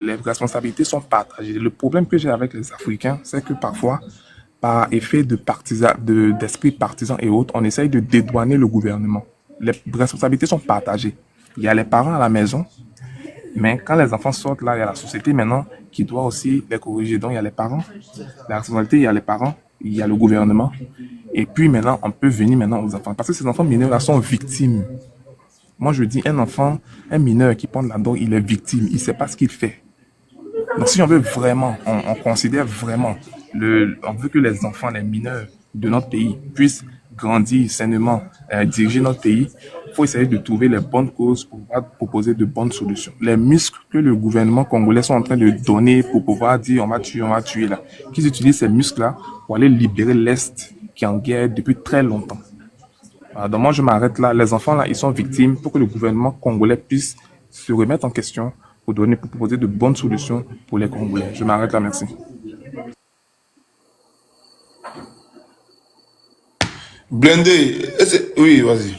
les responsabilités sont partagées. Le problème que j'ai avec les Africains, c'est que parfois, par effet d'esprit partisan et autres, on essaye de dédouaner le gouvernement. Les responsabilités sont partagées. Il y a les parents à la maison, mais quand les enfants sortent là, il y a la société maintenant qui doit aussi les corriger. Donc il y a les parents, la responsabilité, il y a les parents, il y a le gouvernement. Et puis maintenant, on peut venir maintenant aux enfants. Parce que ces enfants mineurs là sont victimes. Moi je dis, un enfant, un mineur qui prend de la drogue, il est victime. Il ne sait pas ce qu'il fait. Donc si on veut vraiment, on considère vraiment, on veut que les enfants, les mineurs de notre pays puissent grandir sainement, diriger notre pays, il faut essayer de trouver les bonnes causes pour pouvoir proposer de bonnes solutions. Les muscles que le gouvernement congolais sont en train de donner pour pouvoir dire on va tuer là, qu'ils utilisent ces muscles-là pour aller libérer l'Est qui est en guerre depuis très longtemps. Voilà, donc moi je m'arrête là. Les enfants là, ils sont victimes pour que le gouvernement congolais puisse se remettre en question pour proposer de bonnes solutions pour les Congolais. Je m'arrête là, merci. Blindé, oui, vas-y.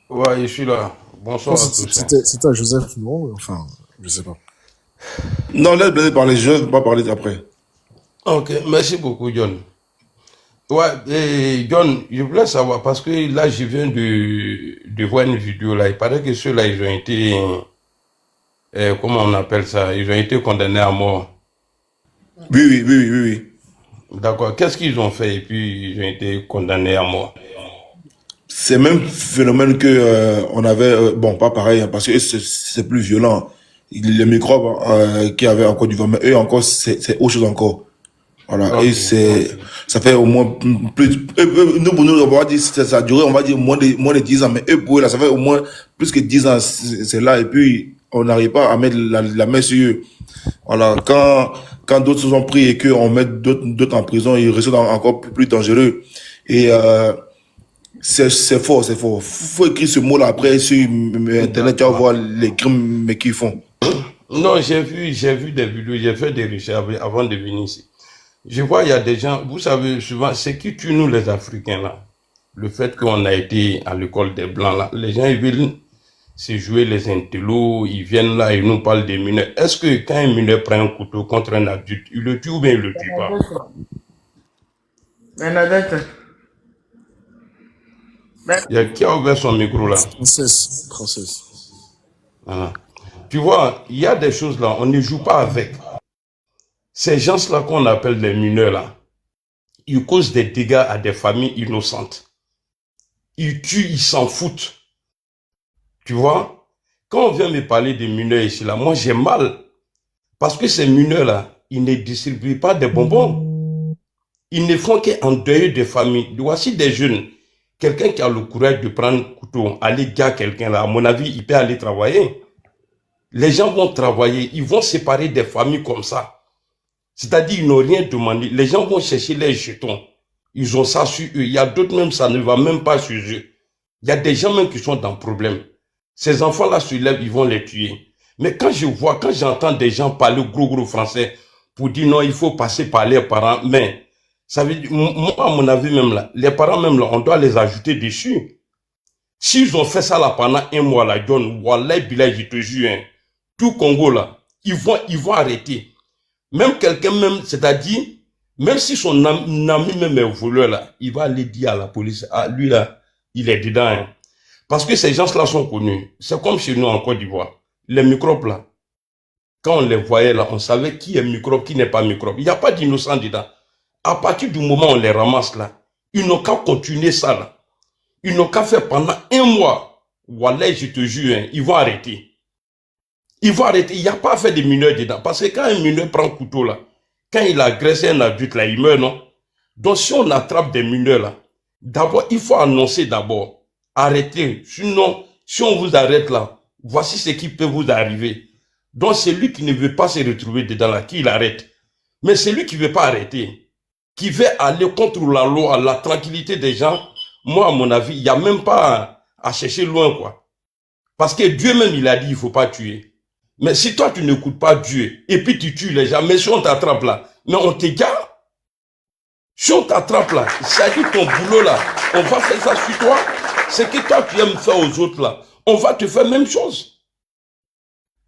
Ouais, je suis là. Je pense Bonsoir à que tous, hein. c'était à Joseph, non? Enfin, je sais pas. Non, laisse Blindé parler, je ne vais pas parler après. Ok, merci beaucoup, John. Ouais, et John, je voulais savoir, parce que là, je viens de voir une vidéo là. Il paraît que ceux-là, ils ont été, comment on appelle ça? Ils ont été condamnés à mort. Oui, oui, oui, oui, oui, oui. D'accord. Qu'est-ce qu'ils ont fait et puis ils ont été condamnés à mort? C'est le même phénomène que on avait, bon, pas pareil, hein, parce que c'est plus violent. Les microbes qu'il y avait en Côte d'Ivoire, mais eux encore, c'est autre chose encore. Voilà, et Ok, c'est, ok. ça fait au moins plus, nous, pour nous, on va dire, ça a duré, on va dire, moins de 10 ans, mais eux, pour eux, là, ça fait au moins plus que 10 ans, c'est là, et puis, on n'arrive pas à mettre la main sur eux. Voilà, quand d'autres se sont pris et qu'on met d'autres en prison, ils restent encore plus dangereux. Et, c'est fort, c'est fort. Faut écrire ce mot-là après sur Internet, tu vas voir D'accord. les crimes mais qu'ils font. Non, j'ai vu des vidéos, j'ai fait des recherches avant de venir ici. Je vois, il y a des gens, vous savez, souvent, c'est qui tue nous les Africains là? Le fait qu'on a été à l'école des Blancs là, les gens ils veulent se jouer les intellos, ils viennent là, ils nous parlent des mineurs. Est-ce que quand un mineur prend un couteau contre un adulte, il le tue ou bien il le tue pas? Bernadette. Ben- Il y a qui a ouvert son micro là? Princesse, princesse. Voilà. Tu vois, il y a des choses là, on ne joue pas avec. Ces gens-là qu'on appelle les mineurs là, ils causent des dégâts à des familles innocentes. Ils tuent, ils s'en foutent. Tu vois? Quand on vient me parler des mineurs ici là, moi j'ai mal. Parce que ces mineurs-là, ils ne distribuent pas des bonbons. Ils ne font qu'endeuiller des familles. Voici des jeunes. Quelqu'un qui a le courage de prendre un couteau, aller gars quelqu'un là, à mon avis, il peut aller travailler. Les gens vont travailler, ils vont séparer des familles comme ça. C'est-à-dire, ils n'ont rien demandé. Les gens vont chercher les jetons. Ils ont ça sur eux. Il y a d'autres même, ça ne va même pas sur eux. Il y a des gens même qui sont dans le problème. Ces enfants-là se lèvent, ils vont les tuer. Mais quand je vois, quand j'entends des gens parler gros français pour dire non, il faut passer par les parents, mais ça veut dire, moi, à mon avis même là, les parents même là, on doit les ajouter dessus. S'ils ont fait ça là pendant un mois là, John, Wallah, Bilal, je te jure, hein, tout Congo là, ils vont arrêter. Même quelqu'un même, c'est-à-dire, même si son ami même est voleur là, il va aller dire à la police, ah, lui là, il est dedans, hein. Parce que ces gens-là sont connus. C'est comme chez nous en Côte d'Ivoire. Les microbes là, quand on les voyait là, on savait qui est microbe, qui n'est pas microbe. Il n'y a pas d'innocent dedans. À partir du moment où on les ramasse là, ils n'ont qu'à continuer ça là. Ils n'ont qu'à faire pendant un mois. Wallah, je te jure, hein, ils vont arrêter. Ils vont arrêter. Il n'y a pas à faire des mineurs dedans. Parce que quand un mineur prend un couteau là, quand il a agressé un adulte là, il meurt, non? Donc si on attrape des mineurs là, d'abord, il faut annoncer d'abord. Arrêtez. Sinon, si on vous arrête là, voici ce qui peut vous arriver. Donc c'est lui qui ne veut pas se retrouver dedans là, qui l'arrête. Mais c'est lui qui ne veut pas arrêter, qui veut aller contre la loi, la tranquillité des gens. Moi, à mon avis, il n'y a même pas à chercher loin, quoi. Parce que Dieu même, il a dit, il ne faut pas tuer. Mais si toi, tu n'écoutes pas Dieu, et puis tu tues les gens, mais si on t'attrape là, mais on t'égare. Si on t'attrape là, ça dit ton boulot là, on va faire ça sur toi. C'est que toi, tu aimes faire aux autres là, on va te faire la même chose.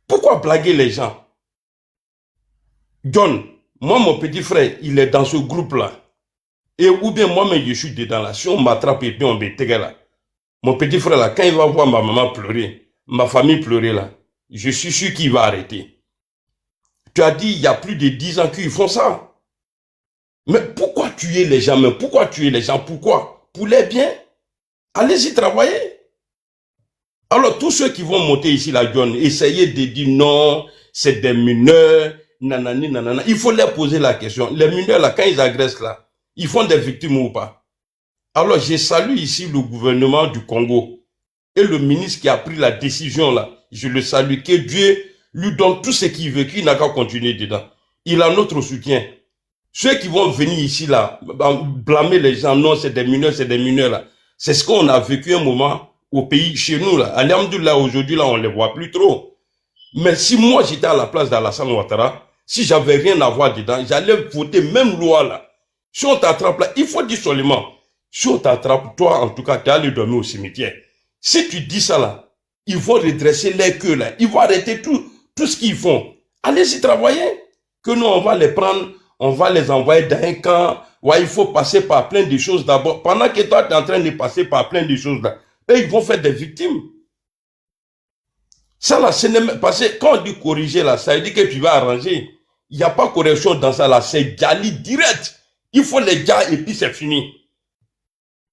Pourquoi blaguer les gens? John, moi, mon petit frère, il est dans ce groupe-là. Et ou bien moi-même, je suis dedans là. Si on m'attrape et puis on me tègue là. Mon petit frère là, quand il va voir ma maman pleurer, ma famille pleurer là, je suis sûr qu'il va arrêter. Tu as dit, il y a plus de 10 ans qu'ils font ça. Mais pourquoi tuer les gens? Mais pourquoi tuer les gens? Pourquoi? Pour les biens. Allez-y travailler. Alors, tous ceux qui vont monter ici, la John, essayez de dire non, c'est des mineurs, nanani, nanana. Il faut leur poser la question. Les mineurs, là, quand ils agressent, là, ils font des victimes ou pas? Alors, je salue ici le gouvernement du Congo et le ministre qui a pris la décision, là. Je le salue. Que Dieu lui donne tout ce qu'il veut, qu'il n'a qu'à continuer dedans. Il a notre soutien. Ceux qui vont venir ici, là, blâmer les gens, non, c'est des mineurs, là. C'est ce qu'on a vécu un moment au pays, chez nous, là. Alhamdoulilah, aujourd'hui, là, on ne les voit plus trop. Mais si moi, j'étais à la place d'Alassane Ouattara, si j'avais rien à voir dedans, j'allais voter même loi, là. Si on t'attrape là, il faut dire seulement, si on t'attrape, toi, en tout cas, tu es allé dormir au cimetière. Si tu dis ça, là, ils vont redresser les queues, là. Ils vont arrêter tout ce qu'ils font. Allez-y travailler. Que nous, on va les prendre, on va les envoyer dans un camp. Ouais, il faut passer par plein de choses d'abord. Pendant que toi, tu es en train de passer par plein de choses là, eux, ils vont faire des victimes. Ça là, c'est parce que quand on dit corriger là, ça veut dire que tu vas arranger. Il n'y a pas correction dans ça là, c'est gali direct. Il faut les gars et puis c'est fini.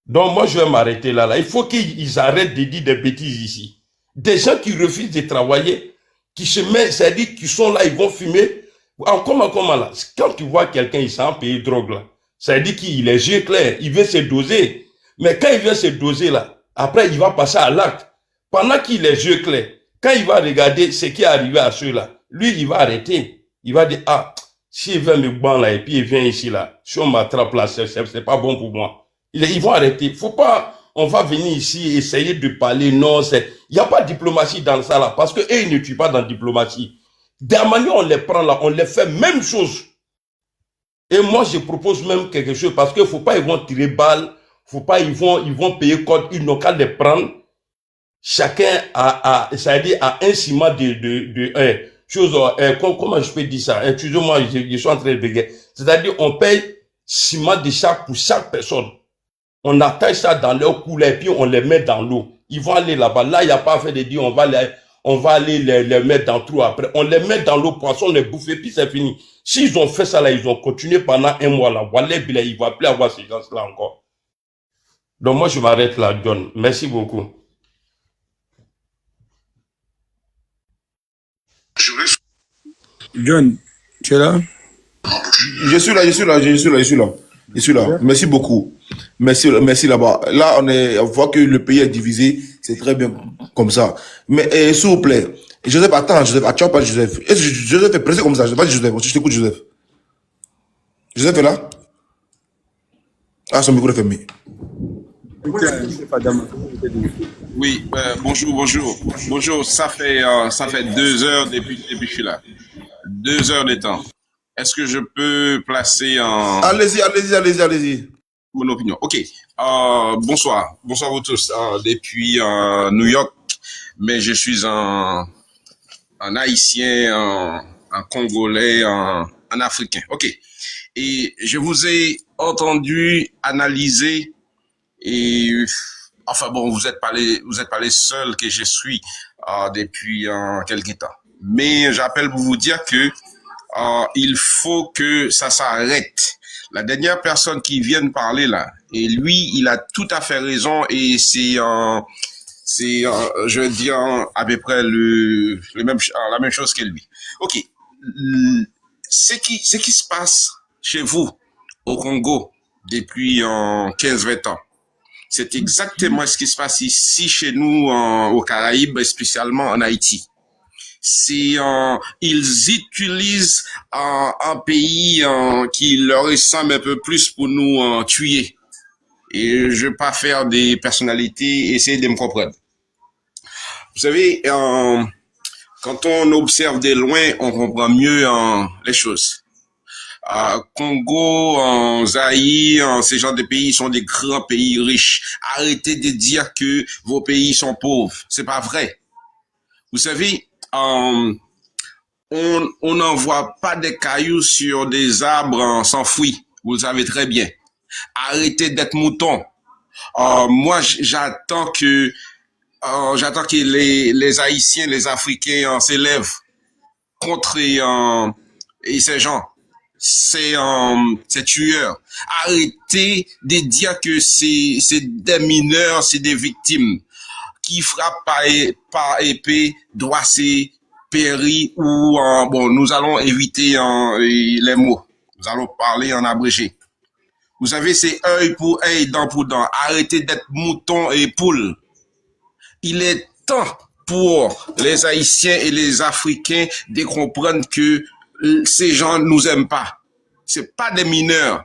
Donc moi, je vais m'arrêter là. Il faut qu'ils arrêtent de dire des bêtises ici. Des gens qui refusent de travailler, qui se mettent, c'est-à-dire qu'ils sont là, ils vont fumer. Comment là? Quand tu vois quelqu'un, il s'en paye drogue là, ça veut dire qu'il est yeux clairs, il veut se doser. Mais quand il vient se doser là, après il va passer à l'acte. Pendant qu'il est yeux clairs, quand il va regarder ce qui est arrivé à ceux-là, lui, il va arrêter. Il va dire, ah, s'il vient me ban là, et puis il vient ici là, si on m'attrape là, c'est pas bon pour moi. Ils vont arrêter. Faut pas, on va venir ici essayer de parler, non, il n'y a pas de diplomatie dans ça là, parce que eux, ils ne tuent pas dans la diplomatie. De la manière on les prend là, on les fait même chose. Et moi, je propose même quelque chose, parce que faut pas, ils vont tirer balle, faut pas, ils vont payer code, ils n'ont qu'à les prendre. Chacun ça veut dire, a un ciment de chose, comment je peux dire ça? Excusez-moi, je suis en train de bégayer. C'est-à-dire, on paye ciment de chaque pour chaque personne. On attache ça dans leur cou, et puis on les met dans l'eau. Ils vont aller là-bas. Là, il n'y a pas fait de dire, on va aller les mettre dans le trou après. On les met dans l'eau, poisson, les bouffe, et puis c'est fini. S'ils ont fait ça là, ils ont continué pendant un mois là. Voilà, il ne va plus avoir ces gens-là encore. Donc moi, je m'arrête là, John. Merci beaucoup. John, tu es là? Je suis là. Merci beaucoup. Merci là-bas. Là, on voit que le pays est divisé. C'est très bien comme ça. Mais, s'il vous plaît, Joseph, attends, Joseph, tu vas pas Joseph. Est-ce que Joseph est pressé comme ça? Vas-y, Joseph, je t'écoute, Joseph. Joseph est là? Ah, son micro est fermé. Oui, bonjour. Ça fait 2 heures depuis que je suis là. 2 heures de temps. Est-ce que je peux placer en... Allez-y. Mon opinion. Ok. Bonsoir vous tous. Depuis New York, mais je suis un Haïtien, un Congolais, un Africain. Ok. Et je vous ai entendu analyser et enfin bon, vous êtes pas les seuls que je suis depuis quelque temps. Mais j'appelle pour vous dire que il faut que ça s'arrête. La dernière personne qui vient de parler là, et lui, il a tout à fait raison, et c'est je veux dire à peu près la même chose que lui. Ok, ce qui se passe chez vous au Congo depuis 15-20 ans, c'est exactement ce qui se passe ici chez nous aux Caraïbes, spécialement en Haïti. Ils utilisent un pays qui leur ressemble un peu plus pour nous tuer. Et je vais pas faire des personnalités, essayer de me comprendre. Vous savez, quand on observe de loin, on comprend mieux les choses. Congo, Zaïre, ces genres de pays sont des grands pays riches. Arrêtez de dire que vos pays sont pauvres. C'est pas vrai. Vous savez, on on n'envoie pas des cailloux sur des arbres s'enfuir. Vous le savez très bien. Arrêtez d'être mouton. Moi, j'attends que les Haïtiens, les Africains s'élèvent contre et ces gens, ces tueurs. Arrêtez de dire que c'est des mineurs, c'est des victimes qui frappent par épée, droissée, péri ou bon, nous allons éviter les mots. Nous allons parler en abrégé. Vous savez, c'est œil pour œil, dent pour dent. Arrêtez d'être mouton et poule. Il est temps pour les Haïtiens et les Africains de comprendre que ces gens ne nous aiment pas. C'est pas des mineurs.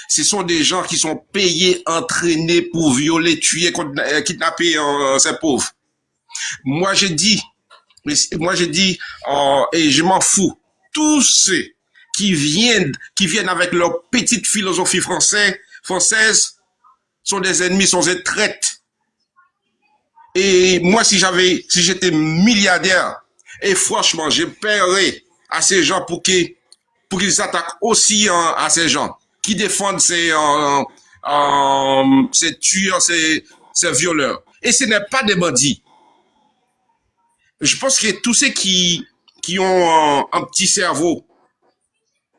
Ce sont des gens qui sont payés, entraînés pour violer, tuer, kidnapper ces pauvres. Moi, j'ai dit, et je m'en fous, tous ceux qui viennent avec leur petite philosophie française sont des ennemis, sont des traites. Et moi, si j'étais milliardaire, et franchement, je paierais à ces gens pour qu'ils s'attaquent aussi à ces gens qui défendent ces tueurs, ces violeurs. Et ce n'est pas des bandits. Je pense que tous ceux qui ont un petit cerveau,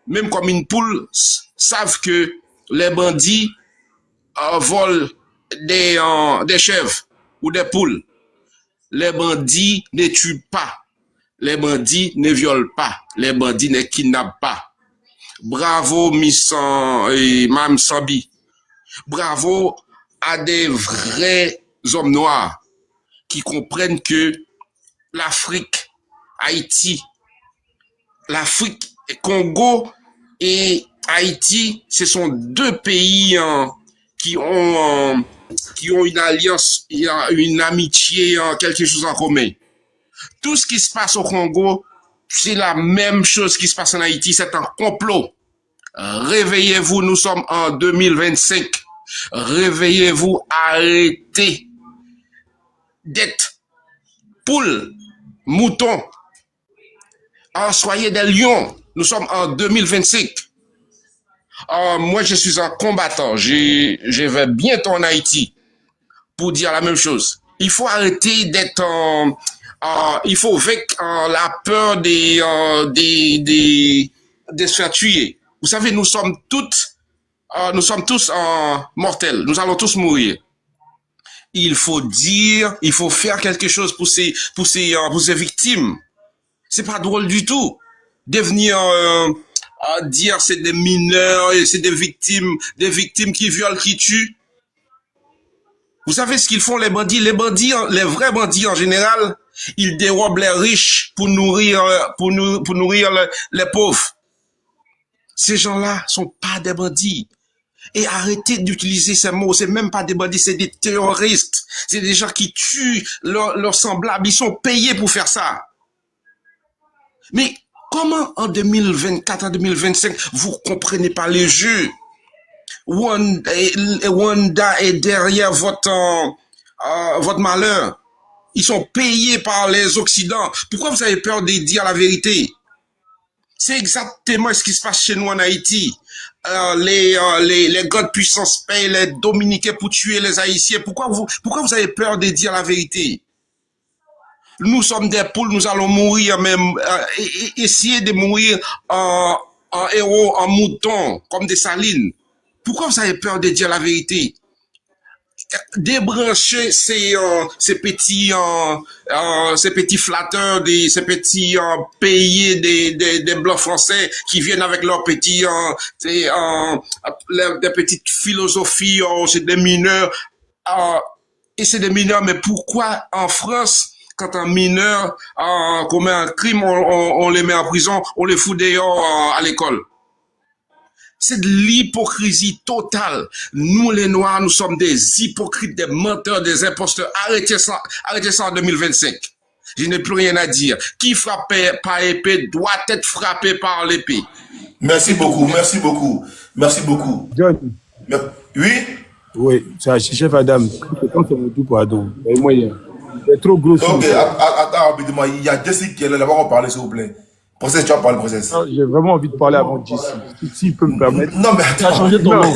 même comme une poule, savent que les bandits volent des chèvres ou des poules. Les bandits ne tuent pas. Les bandits ne violent pas. Les bandits ne kidnappent pas. Bravo, Mme Sambi. Bravo à des vrais hommes noirs qui comprennent que l'Afrique, Haïti, l'Afrique, Congo et Haïti, ce sont deux pays qui ont une alliance, une amitié, quelque chose en commun. Tout ce qui se passe au Congo, c'est la même chose qui se passe en Haïti, c'est un complot. Réveillez-vous, nous sommes en 2025. Réveillez-vous, arrêtez d'être poules, moutons. Soyez des lions, nous sommes en 2025. Moi, je suis un combattant. Je vais bientôt en Haïti pour dire la même chose. Il faut arrêter d'être il faut vaincre la peur de se faire tuer. Vous savez, nous sommes tous mortels. Nous allons tous mourir. Il faut faire quelque chose pour ces victimes. C'est pas drôle du tout. Devenir dire c'est des mineurs et c'est des victimes qui violent, qui tuent. Vous savez ce qu'ils font, les bandits? Les vrais bandits en général, ils dérobent les riches pour nourrir les pauvres. Ces gens-là sont pas des bandits. Et arrêtez d'utiliser ces mots. C'est même pas des bandits, c'est des terroristes. C'est des gens qui tuent leurs semblables. Ils sont payés pour faire ça. Mais comment en 2024, en 2025, vous comprenez pas les jeux? Wanda est derrière votre malheur. Ils sont payés par les Occidents. Pourquoi vous avez peur de dire la vérité? C'est exactement ce qui se passe chez nous en Haïti. Les grandes puissances payent les Dominicains pour tuer les Haïtiens. Pourquoi vous avez peur de dire la vérité? Nous sommes des poules, nous allons mourir même, essayer de mourir en héros, en mouton, comme des salines. Pourquoi vous avez peur de dire la vérité? Débrancher ces petits flatteurs, ces petits payés des blancs français qui viennent avec leurs petits des petites philosophies, c'est des mineurs, et c'est des mineurs. Mais pourquoi en France, quand un mineur commet un crime, on les met en prison, on les fout dehors à l'école? C'est de l'hypocrisie totale. Nous, les Noirs, nous sommes des hypocrites, des menteurs, des imposteurs. Arrêtez ça en 2025. Je n'ai plus rien à dire. Qui frappe par épée doit être frappé par l'épée. Merci beaucoup, merci beaucoup. Merci beaucoup. John, Oui? oui, c'est chef Adam. Quand c'est mon tout, pardon. Et moi, c'est trop gros. Ok, attends rapidement. Il y a Jessica qui est là, là-bas, on va parler, s'il vous plaît. Process, tu vas parler process. Non, j'ai vraiment envie de parler avant Jesse. S'il peut me permettre. Non, mais Tu as attends. changé ton nom.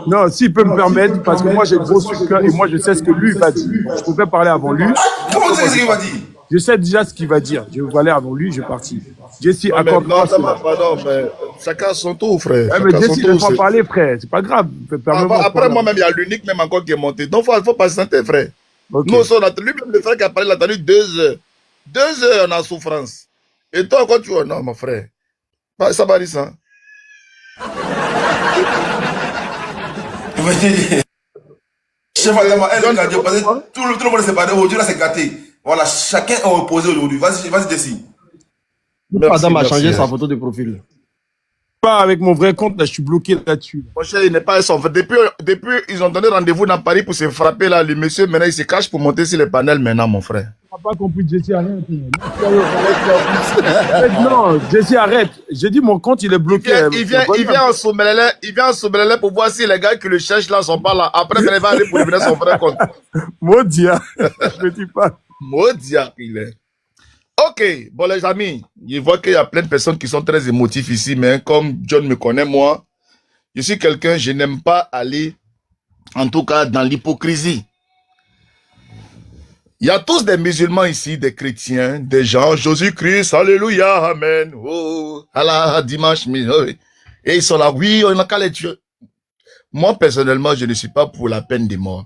Non, s'il peut me permettre, parce que moi j'ai gros sur le cœur et moi je sais ce que lui va dire. Je pouvais parler avant lui. Comment tu sais ce qu'il va dire? Je sais déjà ce qu'il va dire. Je vais parler avant lui, je vais partir. Jesse, Non, mais accorde-moi non, cela. pardon, mais chacun son tour, frère. Eh, mais Chacun Jesse, son tour. laisse-moi c'est- parler, frère. C'est pas grave. Permets-moi de Après, parler. moi-même, il y a l'unique même encore qui est monté. Donc, il faut patienter, frère. Ok. Nous, aussi, on a lui-même, le frère qui a parlé, il a attendu 2 heures. 2 heures, on a souffrance. Et toi, quand tu vois, non, mon frère. Ça va dire ça. Chef Adama, elle est gardée, parce que tout le monde s'est parlé. Aujourd'hui, là, c'est gâté. Voilà, chacun est opposé aujourd'hui. Vas-y, Jesse. Adam a changé merci. sa photo de profil. Pas avec mon vrai compte, là, je suis bloqué là-dessus. Mon cher, il n'est pas son frère. Depuis, ils ont donné rendez-vous dans Paris pour se frapper, là. Le monsieur, maintenant, il se cache pour monter sur les panels, maintenant, mon frère. Tu n'as pas compris, Jesse, arrête. Non, Jesse, arrête. J'ai dit mon compte, il est bloqué. Il vient en Somelele pour voir si les gars qui le cherchent là sont pas là. Après, il va aller pour revenir son frère compte. Maudit, hein. Je ne dis pas. Maudit, il est. Ok, bon les amis, je vois qu'il y a plein de personnes qui sont très émotifs ici, mais comme John me connaît, moi, je suis quelqu'un, je n'aime pas aller, en tout cas, dans l'hypocrisie. Il y a tous des musulmans ici, des chrétiens, des gens, Jésus-Christ, alléluia, amen, oh, Allah, dimanche, et ils sont là, oui, on a qu'à les tuer. Moi, personnellement, je ne suis pas pour la peine de mort.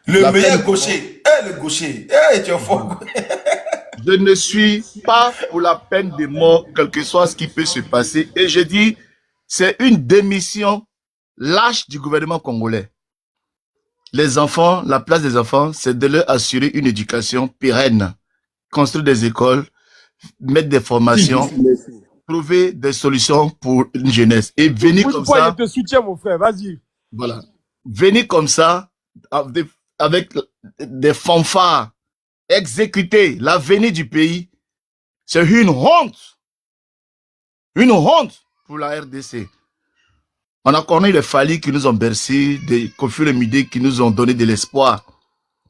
Le La meilleur peine- gaucher. Le gaucher. Tu es fort. Je ne suis pas pour la peine de mort, quel que soit ce qui peut se passer. Et je dis, c'est une démission lâche du gouvernement congolais. Les enfants, la place des enfants, c'est de leur assurer une éducation pérenne, construire des écoles, mettre des formations, trouver des solutions pour une jeunesse. Et venir comme Pourquoi ça, je te soutiens, mon frère? Vas-y. voilà, venir comme ça, avec des fanfares, exécuter l'avenir du pays, c'est une honte. Une honte pour la RDC. On a connu les Fali qui nous ont bercé, des Kofi Olomide qui nous ont donné de l'espoir.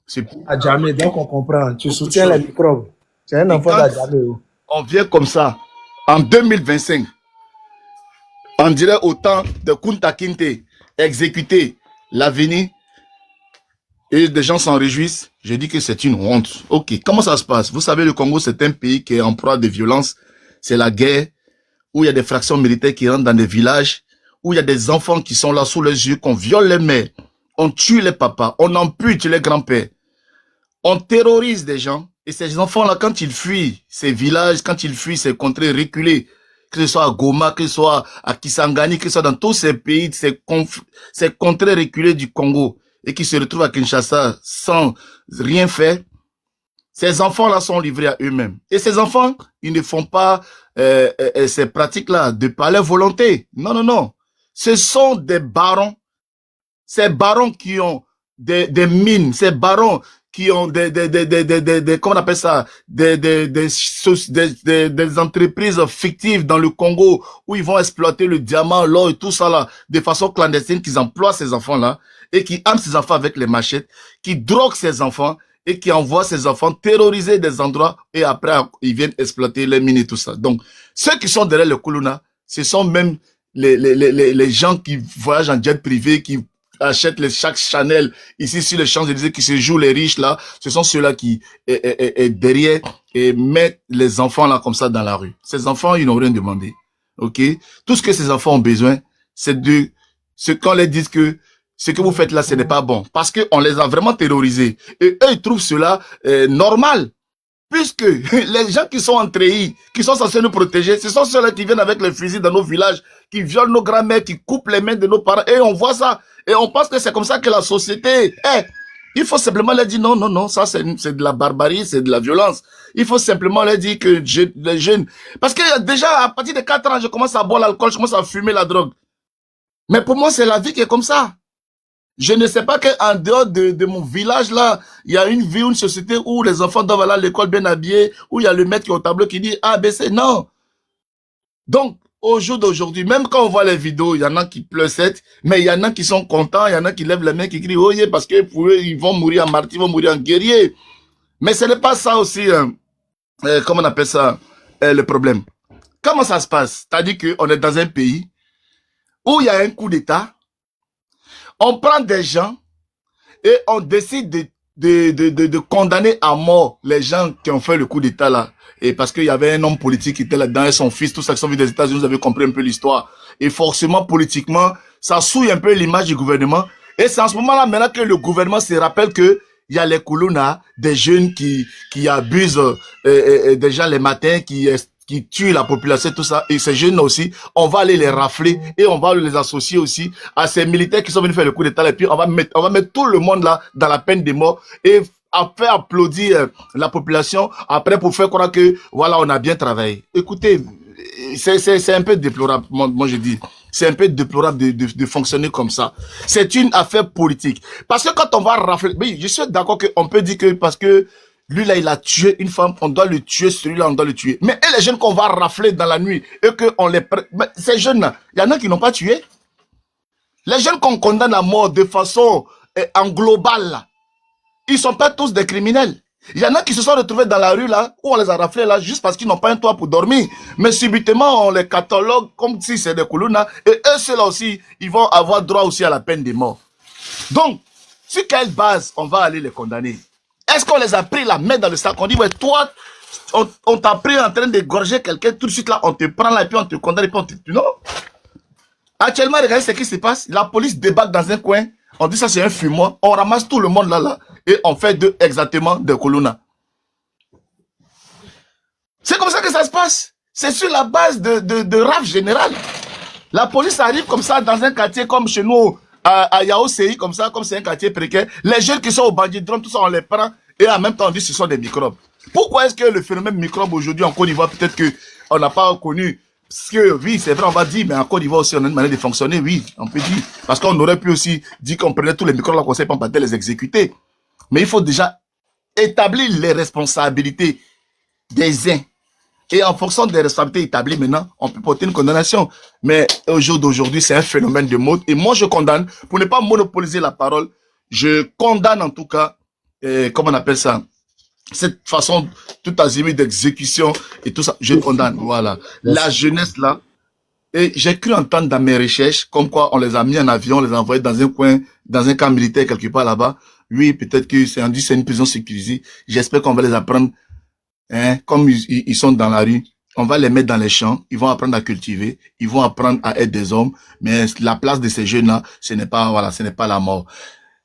C'est À jamais, donc on comprend. Tu soutiens les microbes. Tu es un enfant quand d'Adjamé. on vient comme ça, en 2025, on dirait au temps de Kunta Kinte, exécuter l'avenir, et des gens s'en réjouissent. Je dis que c'est une honte. Ok, comment ça se passe? Vous savez, le Congo, c'est un pays qui est en proie de violence. C'est la guerre, où il y a des fractions militaires qui rentrent dans des villages, où il y a des enfants qui sont là sous les yeux, qu'on viole les mères, on tue les papas, on ampute les grands-pères, on terrorise des gens. Et ces enfants-là, quand ils fuient ces villages, quand ils fuient ces contrées reculées, que ce soit à Goma, que ce soit à Kisangani, que ce soit dans tous ces pays, ces contrées reculées du Congo, et qui se retrouvent à Kinshasa sans rien faire, ces enfants-là sont livrés à eux-mêmes. Et ces enfants, ils ne font pas ces pratiques-là de par leur volonté. Non, non, non. Ce sont des barons. Ces barons qui ont des mines, ces barons qui ont comment on appelle ça, des entreprises fictives dans le Congo où ils vont exploiter le diamant, l'or et tout ça là, de façon clandestine, qu'ils emploient ces enfants-là et qui arment ces enfants avec les machettes, qui droguent ces enfants et qui envoient ces enfants terroriser des endroits et après ils viennent exploiter les mines et tout ça. Donc, ceux qui sont derrière le Kuluna, ce sont même les gens qui voyagent en jet privé, qui achètent les sacs Chanel ici sur les Champs-Élysées, qui se jouent les riches là, ce sont ceux-là qui est derrière et mettent les enfants là comme ça dans la rue. Ces enfants, ils n'ont rien demandé. Ok? Tout ce que ces enfants ont besoin, c'est de ce qu'on leur dise que ce que vous faites là, ce n'est pas bon. Parce que on les a vraiment terrorisés. Et eux, ils trouvent cela normal. Puisque les gens qui sont en treillis, qui sont censés nous protéger, ce sont ceux-là qui viennent avec les fusils dans nos villages, qui violent nos grands-mères, qui coupent les mains de nos parents. Et on voit ça. Et on pense que c'est comme ça que la société est. Il faut simplement leur dire non, non, non, ça c'est de la barbarie, c'est de la violence. Il faut simplement leur dire que les jeunes... Parce que déjà, à partir de 4 ans, je commence à boire l'alcool, je commence à fumer la drogue. Mais pour moi, c'est la vie qui est comme ça. Je ne sais pas qu'en dehors de mon village là, il y a une vie, une société où les enfants doivent aller à l'école bien habillés, où il y a le maître qui est au tableau qui dit A, B, C. Non. Donc, au jour d'aujourd'hui, même quand on voit les vidéos, il y en a qui pleurent, mais il y en a qui sont contents, il y en a qui lèvent les mains, qui crient oh yeah, parce que pour eux, ils vont mourir en martyr, ils vont mourir en guerrier. Mais ce n'est pas ça aussi, comment on appelle ça, le problème. comment ça se passe? C'est-à-dire qu'on est dans un pays où il y a un coup d'État, on prend des gens et on décide de condamner à mort les gens qui ont fait le coup d'État là. Et parce qu'il y avait un homme politique qui était là-dedans et son fils, tout ça qui sont venus des États-Unis, vous avez compris un peu l'histoire. Et forcément, politiquement, ça souille un peu l'image du gouvernement. Et c'est en ce moment-là maintenant que le gouvernement se rappelle que il y a les Koulouna, des jeunes qui abusent des gens les matins, qui tuent la population, tout ça. Et ces jeunes aussi, on va aller les rafler et on va les associer aussi à ces militaires qui sont venus faire le coup d'État. Et puis on va mettre tout le monde là dans la peine de mort et à faire applaudir la population après pour faire croire que voilà, on a bien travaillé. Écoutez, c'est un peu déplorable, moi je dis. C'est un peu déplorable de fonctionner comme ça. C'est une affaire politique. Parce que quand on va rafler, mais je suis d'accord qu'on peut dire que parce que lui là, il a tué une femme, on doit le tuer, celui-là, on doit le tuer. Mais et les jeunes qu'on va rafler dans la nuit et qu'on les... Mais ces jeunes-là, il y en a qui n'ont pas tué. Les jeunes qu'on condamne à mort de façon en global, là, ils sont pas tous des criminels. Il y en a qui se sont retrouvés dans la rue là, où on les a raflés là, juste parce qu'ils n'ont pas un toit pour dormir. Mais subitement, on les catalogue comme si c'est des Koulouna. Et eux, ceux-là aussi, ils vont avoir droit aussi à la peine de mort. Donc, sur quelle base on va aller les condamner? Est-ce qu'on les a pris la main dans le sac? On dit, ouais, toi, on t'a pris en train d'égorger quelqu'un, tout de suite là, on te prend là, et puis on te condamne, et puis on te tue. Non. Actuellement, regardez ce qui se passe. La police débarque dans un coin. On dit ça, c'est un fumoir. On ramasse tout le monde là, et on fait exactement des Koulouna. C'est comme ça que ça se passe. C'est sur la base de raf général. La police arrive comme ça dans un quartier comme chez nous, à Yaoséi, comme ça, comme c'est un quartier précaire. Les jeunes qui sont au bandidrome, tout ça, on les prend, et en même temps, on dit que ce sont des microbes. Pourquoi est-ce que le phénomène microbe aujourd'hui en Côte d'Ivoire, peut-être qu'on n'a pas connu? Parce que oui, c'est vrai, on va dire, mais en Côte d'Ivoire aussi, on a une manière de fonctionner, oui, on peut dire. Parce qu'on aurait pu aussi dire qu'on prenait tous les microbes là qu'on sait pas, on peut les exécuter. Mais il faut déjà établir les responsabilités des uns. Et en fonction des responsabilités établies maintenant, on peut porter une condamnation. Mais au jour d'aujourd'hui, c'est un phénomène de mode. Et moi, je condamne, pour ne pas monopoliser la parole, je condamne en tout cas, comment on appelle ça, cette façon tout azimut d'exécution et tout ça, je condamne. Voilà. La jeunesse là, et j'ai cru entendre dans mes recherches, comme quoi on les a mis en avion, on les a envoyés dans un coin, dans un camp militaire quelque part là-bas. Oui, peut-être que c'est une prison sécurisée. J'espère qu'on va les apprendre, hein, comme ils sont dans la rue. On va les mettre dans les champs, ils vont apprendre à cultiver, ils vont apprendre à être des hommes. Mais la place de ces jeunes-là, ce n'est pas, voilà, ce n'est pas la mort.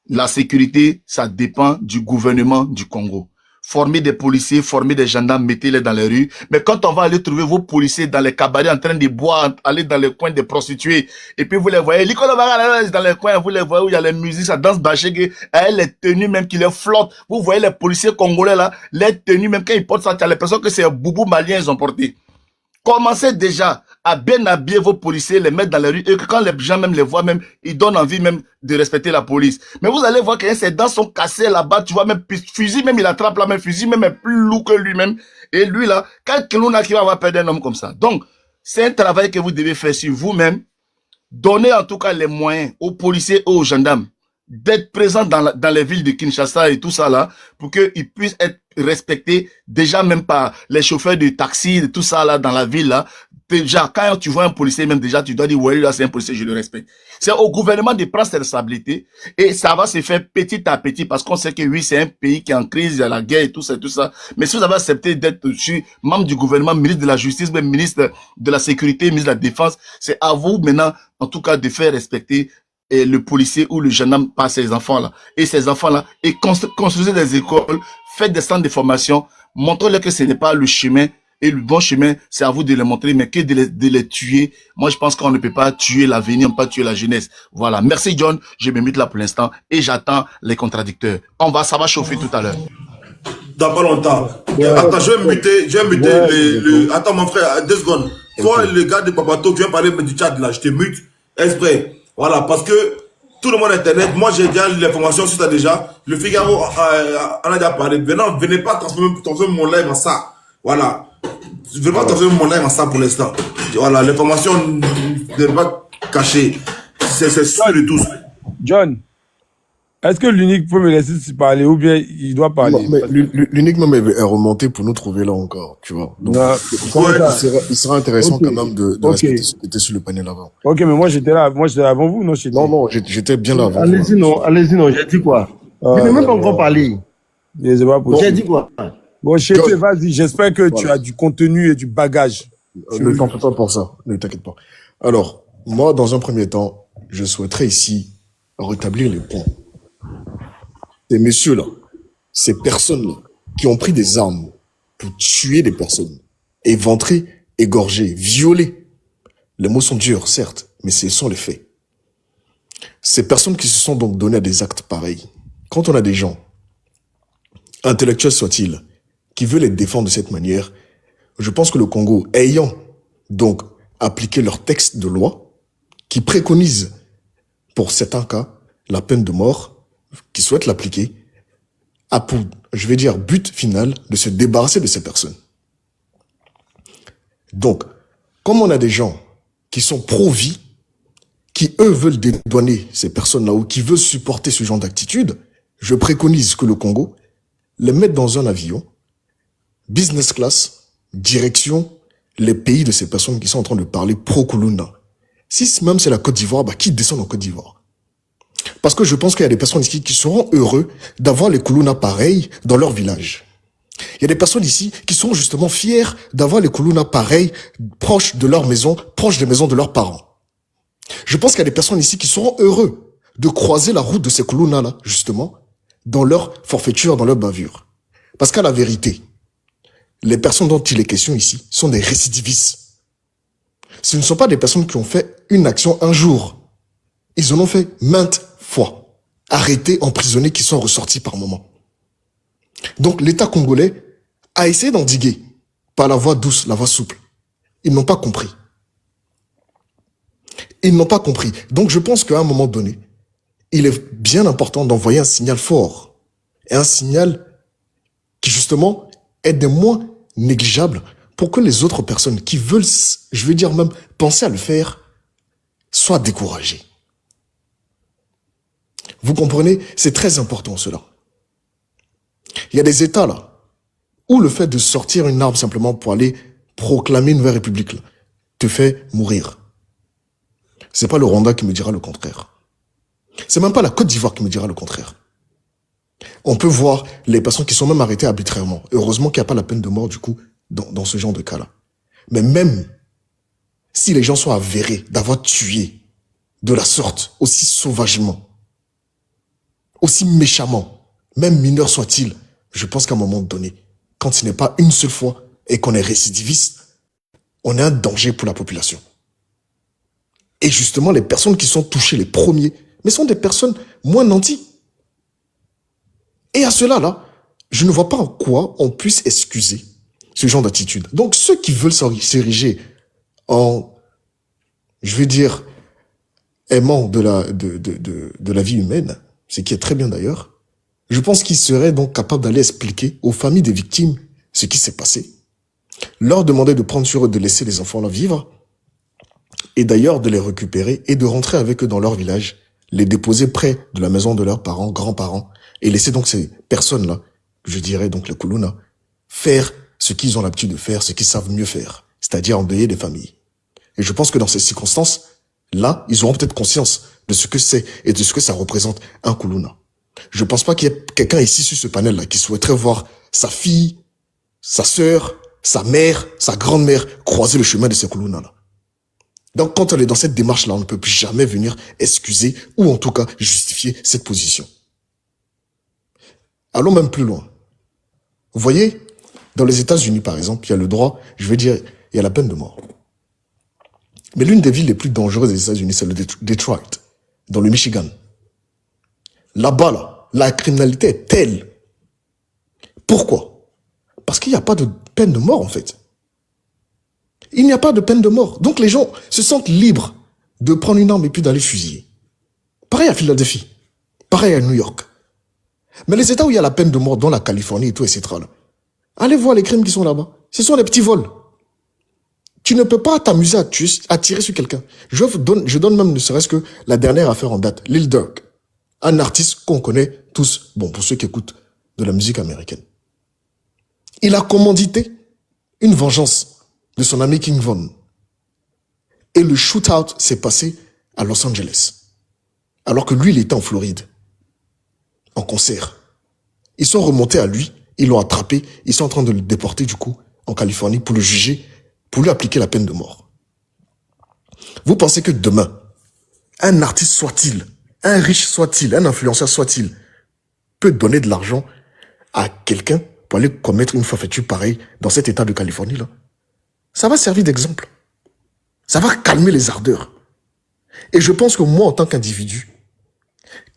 La sécurité, ça dépend du gouvernement du Congo. Former des policiers, former des gendarmes, mettez-les dans les rues. Mais quand on va aller trouver vos policiers dans les cabarets en train de boire, aller dans les coins des prostituées, et puis vous les voyez, dans les coins, vous les voyez où il y a les musiques, ça danse bâché, les tenues même qui les flottent. Vous voyez les policiers congolais là, les tenues même quand ils portent ça, tu as l'impression que c'est un boubou malien ils ont porté. Commencez déjà à bien habiller vos policiers, les mettre dans les rues, et que quand les gens même les voient même, ils donnent envie même de respecter la police. Mais vous allez voir que ses dents sont cassées là-bas, tu vois, même fusil même il attrape là, même fusil même est plus lourd que lui-même. Et lui là, quand quelqu'un qui va avoir perdre un homme comme ça. Donc, c'est un travail que vous devez faire sur vous-même. Donnez en tout cas les moyens aux policiers et aux gendarmes d'être présents dans les villes de Kinshasa et tout ça là, pour qu'ils puissent être respectés déjà même par les chauffeurs de taxi, et tout ça là dans la ville là. Déjà, quand tu vois un policier même déjà, tu dois dire, ouais, là c'est un policier, je le respecte. C'est au gouvernement de prendre ses responsabilités et ça va se faire petit à petit parce qu'on sait que oui, c'est un pays qui est en crise, il y a la guerre et tout ça, tout ça. Mais si vous avez accepté d'être membre du gouvernement, ministre de la Justice, même ministre de la Sécurité, ministre de la Défense, c'est à vous maintenant, en tout cas, de faire respecter le policier ou le gendarme par ces enfants-là. Et ces enfants-là, et construisez des écoles, faites des centres de formation, montrez-leur que ce n'est pas le chemin, et le bon chemin, c'est à vous de les montrer, mais que de les tuer. Moi, je pense qu'on ne peut pas tuer l'avenir, on ne peut pas tuer la jeunesse. Voilà. Merci, John. Je me mute là pour l'instant, et j'attends les contradicteurs. Ça va chauffer tout à l'heure. Dans pas longtemps. Attends, je vais muter, attends, mon frère, 2 secondes. Toi, le gars de Papato, tu viens parler du chat là, je te mute. Exprès. Voilà, parce que tout le monde Internet, moi j'ai déjà l'information sur ça déjà. Le Figaro en a déjà parlé. Maintenant, venez pas transformer mon live en ça. Voilà. Venez pas transformer mon live en ça pour l'instant. Voilà, l'information n'est pas cachée. C'est sûr de tous. John, Est-ce que l'unique peut me laisser se parler ou bien il doit Non, parler? mais l'unique même est remonté pour nous trouver là encore, tu vois. Donc, Non, comment ça? il sera intéressant Ok, quand même de ok. respecter ceux qui étaient sur le panel avant. Ok, mais moi j'étais là avant vous, non, Non, j'étais. non, j'étais bien là avant vous. Allez-y, non, j'ai dit quoi? Je Ah, n'ai même pas d'accord. encore parlé. C'est pas J'ai possible. dit quoi? Bon, Chété, George, vas-y, j'espère que tu voilà. as du contenu et du bagage. Ne t'en fais pas pour ça, ne t'inquiète pas. Alors, moi, dans un premier temps, je souhaiterais ici rétablir les points. Ces messieurs-là, ces personnes-là, qui ont pris des armes pour tuer des personnes, éventrer, égorger, violer. Les mots sont durs, certes, mais ce sont les faits. Ces personnes qui se sont donc données à des actes pareils, quand on a des gens, intellectuels soient-ils, qui veulent les défendre de cette manière, je pense que le Congo, ayant donc appliqué leur texte de loi, qui préconise pour certains cas la peine de mort, qui souhaitent l'appliquer, a pour, je vais dire, but final de se débarrasser de ces personnes. Donc, comme on a des gens qui sont pro-vie, qui eux veulent dédouaner ces personnes-là ou qui veulent supporter ce genre d'attitude, je préconise que le Congo les mette dans un avion, business class, direction les pays de ces personnes qui sont en train de parler pro-Kuluna. Si même c'est la Côte d'Ivoire, bah, qui descend en Côte d'Ivoire? Parce que je pense qu'il y a des personnes ici qui seront heureux d'avoir les Kuluna pareils dans leur village. Il y a des personnes ici qui sont justement fiers d'avoir les Kuluna pareils proches de leur maison, proches des maisons de leurs parents. Je pense qu'il y a des personnes ici qui seront heureux de croiser la route de ces Kuluna-là, justement, dans leur forfaiture, dans leur bavure. Parce qu'à la vérité, les personnes dont il est question ici sont des récidivistes. Ce ne sont pas des personnes qui ont fait une action un jour. Ils en ont fait maintes fois. Arrêtés, emprisonnés, qui sont ressortis par moments. Donc l'État congolais a essayé d'endiguer par la voie douce, la voie souple. Ils n'ont pas compris. Ils n'ont pas compris. Donc je pense qu'à un moment donné, il est bien important d'envoyer un signal fort. Et un signal qui justement est des moins négligeables pour que les autres personnes qui veulent, je veux dire même, penser à le faire, soient découragées. Vous comprenez? C'est très important cela. Il y a des États là, où le fait de sortir une arme simplement pour aller proclamer une nouvelle république là, te fait mourir. C'est pas le Rwanda qui me dira le contraire. C'est même pas la Côte d'Ivoire qui me dira le contraire. On peut voir les personnes qui sont même arrêtées arbitrairement. Heureusement qu'il n'y a pas la peine de mort du coup dans ce genre de cas-là. Mais même si les gens sont avérés d'avoir tué de la sorte, aussi sauvagement, aussi méchamment, même mineur soit-il, je pense qu'à un moment donné, quand ce n'est pas une seule fois et qu'on est récidiviste, on est un danger pour la population. Et justement, les personnes qui sont touchées les premiers, mais sont des personnes moins nanties. Et à cela, là, je ne vois pas en quoi on puisse excuser ce genre d'attitude. Donc, ceux qui veulent s'ériger en, je veux dire, aimant de la vie humaine, ce qui est très bien d'ailleurs, je pense qu'ils seraient donc capables d'aller expliquer aux familles des victimes ce qui s'est passé, leur demander de prendre sur eux de laisser les enfants là vivre, et d'ailleurs de les récupérer et de rentrer avec eux dans leur village, les déposer près de la maison de leurs parents, grands-parents, et laisser donc ces personnes-là, je dirais donc les Kuluna, faire ce qu'ils ont l'habitude de faire, ce qu'ils savent mieux faire, c'est-à-dire endeuiller des familles. Et je pense que dans ces circonstances-là, ils auront peut-être conscience de ce que c'est et de ce que ça représente un Kuluna. Je pense pas qu'il y ait quelqu'un ici sur ce panel-là qui souhaiterait voir sa fille, sa sœur, sa mère, sa grand-mère croiser le chemin de ces Kuluna-là. Donc quand on est dans cette démarche-là, on ne peut plus jamais venir excuser ou en tout cas justifier cette position. Allons même plus loin. Vous voyez, dans les États-Unis par exemple, il y a le droit, je veux dire, il y a la peine de mort. Mais l'une des villes les plus dangereuses des États-Unis, c'est le Detroit, dans le Michigan. Là-bas, là, la criminalité est telle. Pourquoi? Parce qu'il n'y a pas de peine de mort, en fait. Il n'y a pas de peine de mort. Donc les gens se sentent libres de prendre une arme et puis d'aller fusiller. Pareil à Philadelphie. Pareil à New York. Mais les États où il y a la peine de mort, dans la Californie et tout, etc. là, allez voir les crimes qui sont là-bas. Ce sont des petits vols. Tu ne peux pas t'amuser à tirer sur quelqu'un. Je donne même ne serait-ce que la dernière affaire en date, Lil Durk. Un artiste qu'on connaît tous, bon, pour ceux qui écoutent de la musique américaine. Il a commandité une vengeance de son ami King Von. Et le shootout s'est passé à Los Angeles. Alors que lui, il était en Floride. En concert. Ils sont remontés à lui, ils l'ont attrapé, ils sont en train de le déporter du coup en Californie pour le juger, pour lui appliquer la peine de mort. Vous pensez que demain, un artiste soit-il, un riche soit-il, un influenceur soit-il, peut donner de l'argent à quelqu'un pour aller commettre une forfaiture pareille dans cet état de Californie là? Ça va servir d'exemple. Ça va calmer les ardeurs. Et je pense que moi, en tant qu'individu,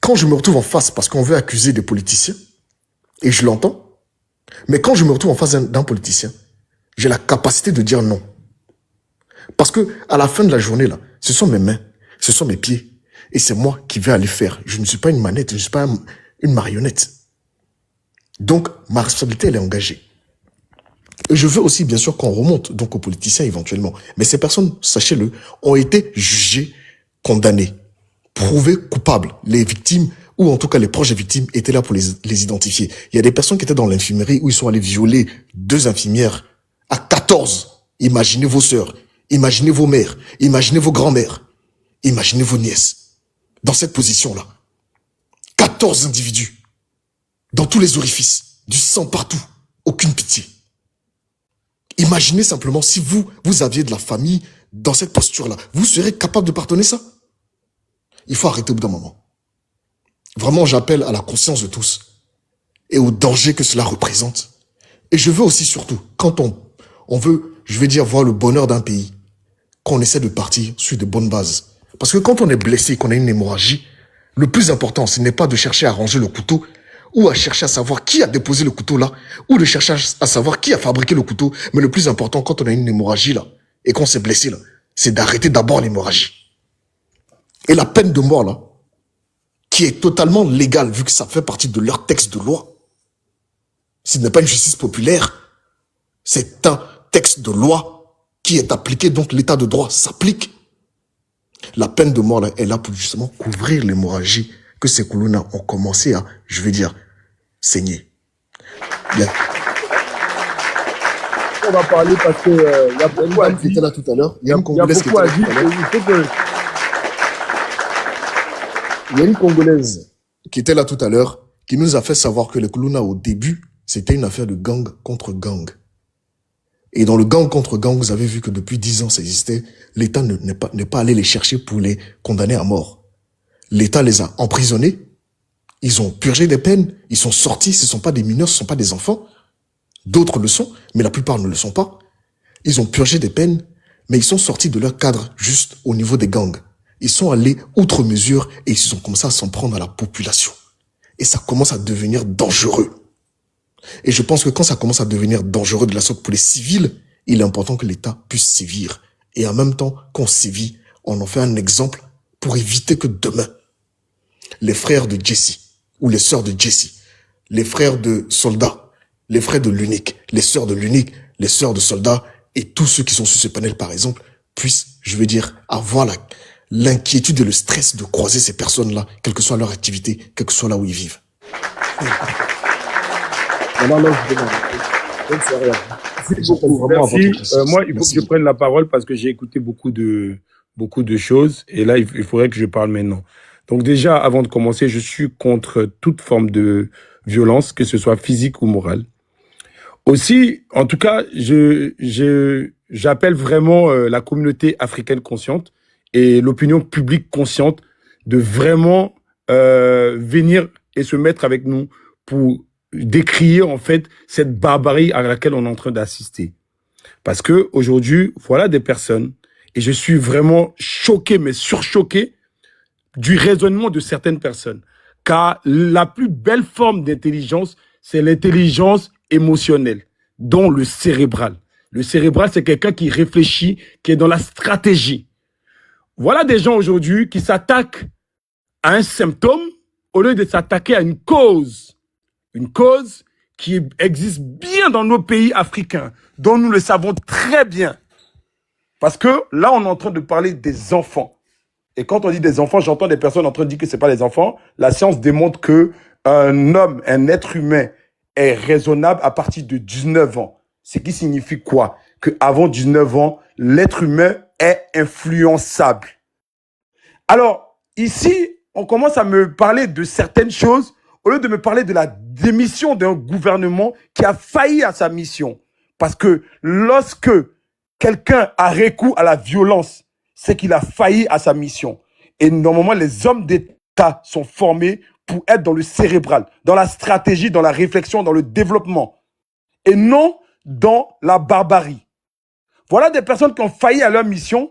quand je me retrouve en face parce qu'on veut accuser des politiciens, et je l'entends, mais quand je me retrouve en face d'un politicien, j'ai la capacité de dire non. Parce que à la fin de la journée, là, ce sont mes mains, ce sont mes pieds, et c'est moi qui vais aller faire. Je ne suis pas une manette, je ne suis pas une marionnette. Donc, ma responsabilité, elle est engagée. Et je veux aussi, bien sûr, qu'on remonte donc aux politiciens éventuellement. Mais ces personnes, sachez-le, ont été jugées, condamnées, prouvées coupables. Les victimes, ou en tout cas les proches des victimes, étaient là pour les identifier. Il y a des personnes qui étaient dans l'infirmerie où ils sont allés violer 2 infirmières à 14. Imaginez vos sœurs, imaginez vos mères, imaginez vos grands-mères, imaginez vos nièces. Dans cette position-là. 14 individus. Dans tous les orifices. Du sang partout. Aucune pitié. Imaginez simplement si vous aviez de la famille dans cette posture-là. Vous serez capable de pardonner ça? Il faut arrêter au bout d'un moment. Vraiment, j'appelle à la conscience de tous et au danger que cela représente. Et je veux aussi surtout, quand on veut, je vais dire, voir le bonheur d'un pays, qu'on essaie de partir sur de bonnes bases. Parce que quand on est blessé, qu'on a une hémorragie, le plus important, ce n'est pas de chercher à ranger le couteau, ou à chercher à savoir qui a déposé le couteau là, ou de chercher à savoir qui a fabriqué le couteau. Mais le plus important, quand on a une hémorragie là, et qu'on s'est blessé là, c'est d'arrêter d'abord l'hémorragie. Et la peine de mort là, qui est totalement légale, vu que ça fait partie de leur texte de loi, ce n'est pas une justice populaire, c'est un texte de loi qui est appliqué, donc l'état de droit s'applique. La peine de mort là, est là pour justement couvrir l'hémorragie que ces Koulouna ont commencé à, je vais dire, saigner. Bien. On va parler parce que il y a beaucoup à qui dire. était là tout à l'heure. Il y a une Il y a Congolaise qui beaucoup était à là tout dire. à l'heure. Il faut que... Il y a une Congolaise Qui était là tout à l'heure, qui nous a fait savoir que les Koulouna, au début, c'était une affaire de gang contre gang. Et dans le gang contre gang, vous avez vu que depuis 10 ans, ça existait. L'État n'est pas allé les chercher pour les condamner à mort. L'État les a emprisonnés. Ils ont purgé des peines. Ils sont sortis. Ce ne sont pas des mineurs, ce ne sont pas des enfants. D'autres le sont, mais la plupart ne le sont pas. Ils ont purgé des peines, mais ils sont sortis de leur cadre juste au niveau des gangs. Ils sont allés outre mesure et ils ont commencé à s'en prendre à la population. Et ça commence à devenir dangereux. Et je pense que quand ça commence à devenir dangereux de la sorte pour les civils, il est important que l'État puisse sévir. Et en même temps qu'on sévit, on en fait un exemple pour éviter que demain, les frères de Jesse, ou les sœurs de Jesse, les frères de soldats, les frères de l'unique, les sœurs de l'unique, les sœurs de soldats, et tous ceux qui sont sur ce panel par exemple, puissent, je veux dire, avoir l'inquiétude et le stress de croiser ces personnes-là, quelle que soit leur activité, quel que soit là où ils vivent. Maintenant, là, je demande. Donc, c'est rien. Merci beaucoup. Merci. Moi, il faut que je prenne la parole parce que j'ai écouté beaucoup de choses. Et là, il faudrait que je parle maintenant. Donc déjà, avant de commencer, je suis contre toute forme de violence, que ce soit physique ou morale. Aussi, en tout cas, j'appelle vraiment la communauté africaine consciente et l'opinion publique consciente de vraiment venir et se mettre avec nous pour décrier en fait cette barbarie à laquelle on est en train d'assister. Parce que aujourd'hui, voilà des personnes, et je suis vraiment choqué, mais surchoqué, du raisonnement de certaines personnes. Car la plus belle forme d'intelligence, c'est l'intelligence émotionnelle, dont le cérébral. Le cérébral, c'est quelqu'un qui réfléchit, qui est dans la stratégie. Voilà des gens aujourd'hui qui s'attaquent à un symptôme au lieu de s'attaquer à une cause. Une cause qui existe bien dans nos pays africains, dont nous le savons très bien. Parce que là, on est en train de parler des enfants. et quand on dit des enfants, j'entends des personnes en train de dire que c'est pas les enfants. La science démontre que un homme, un être humain est raisonnable à partir de 19 ans. Ce qui signifie quoi? Qu'avant 19 ans, l'être humain est influençable. Alors, ici, on commence à me parler de certaines choses au lieu de me parler de la démission d'un gouvernement qui a failli à sa mission. Parce que lorsque quelqu'un a recours à la violence, c'est qu'il a failli à sa mission. Et normalement, les hommes d'État sont formés pour être dans le cérébral, dans la stratégie, dans la réflexion, dans le développement, et non dans la barbarie. Voilà des personnes qui ont failli à leur mission,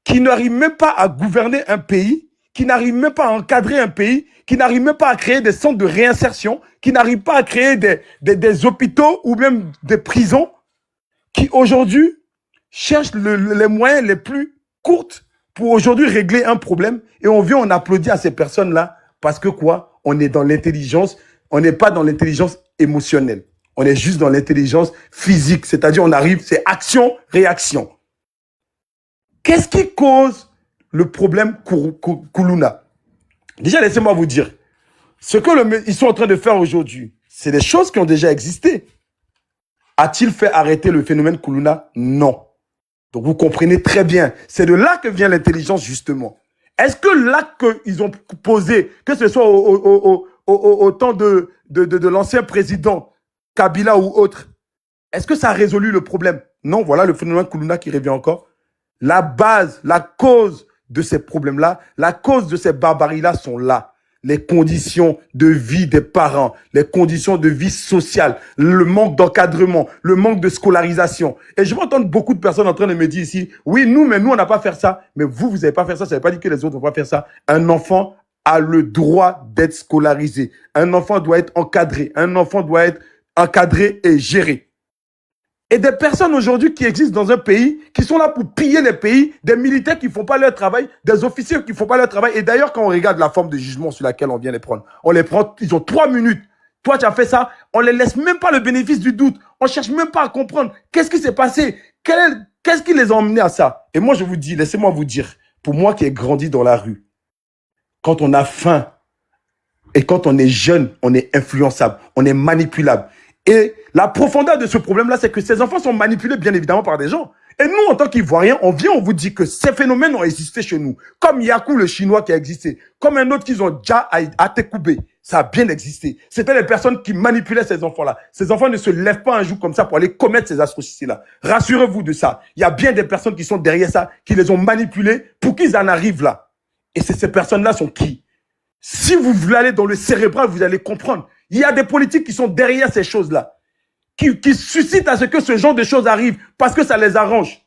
qui n'arrivent même pas à gouverner un pays, qui n'arrivent même pas à encadrer un pays, qui n'arrivent même pas à créer des centres de réinsertion, qui n'arrivent pas à créer des hôpitaux ou même des prisons, qui aujourd'hui cherchent les moyens les plus courts pour aujourd'hui régler un problème. Et on vient, on applaudit à ces personnes-là parce que quoi? On est dans l'intelligence, on n'est pas dans l'intelligence émotionnelle. On est juste dans l'intelligence physique, c'est-à-dire on arrive, c'est action-réaction. Qu'est-ce qui cause le problème Koulouna? Déjà, laissez-moi vous dire, ce que ils sont en train de faire aujourd'hui, c'est des choses qui ont déjà existé. A-t-il fait arrêter le phénomène Koulouna? Non. Donc vous comprenez très bien, c'est de là que vient l'intelligence justement. Est-ce que l'acte qu'ils ont posé, que ce soit au temps de l'ancien président Kabila ou autre, est-ce que ça a résolu le problème? Non, voilà le phénomène Koulouna qui revient encore. La base, la cause de ces problèmes-là, la cause de ces barbaries-là sont là. Les conditions de vie des parents, les conditions de vie sociale, le manque d'encadrement, le manque de scolarisation. Et je vais entendre beaucoup de personnes en train de me dire ici, oui, mais nous, on n'a pas fait ça. Mais vous n'avez pas fait ça. Ça ne veut pas dire que les autres ne vont pas faire ça. Un enfant a le droit d'être scolarisé. Un enfant doit être encadré. Un enfant doit être encadré et géré. Et des personnes aujourd'hui qui existent dans un pays, qui sont là pour piller les pays, des militaires qui ne font pas leur travail, des officiers qui ne font pas leur travail. Et d'ailleurs, quand on regarde la forme de jugement sur laquelle on vient les prendre, on les prend, ils ont 3 minutes. Toi, tu as fait ça, on ne les laisse même pas le bénéfice du doute. On ne cherche même pas à comprendre qu'est-ce qui s'est passé, qu'est-ce qui les a emmenés à ça. Et moi, je vous dis, laissez-moi vous dire, pour moi qui ai grandi dans la rue, quand on a faim et quand on est jeune, on est influençable, on est manipulable. Et la profondeur de ce problème-là, c'est que ces enfants sont manipulés, bien évidemment, par des gens. Et nous, en tant qu'Ivoiriens, on vient, on vous dit que ces phénomènes ont existé chez nous. Comme Yakou, le Chinois, qui a existé. Comme un autre qu'ils ont déjà à Tekoubé. Ça a bien existé. C'était les personnes qui manipulaient ces enfants-là. Ces enfants ne se lèvent pas un jour comme ça pour aller commettre ces atrocités-là. Rassurez-vous de ça. Il y a bien des personnes qui sont derrière ça, qui les ont manipulés pour qu'ils en arrivent là. Et ces personnes-là sont qui? Si vous voulez aller dans le cérébral, vous allez comprendre. Il y a des politiques qui sont derrière ces choses-là, qui suscitent à ce que ce genre de choses arrivent parce que ça les arrange.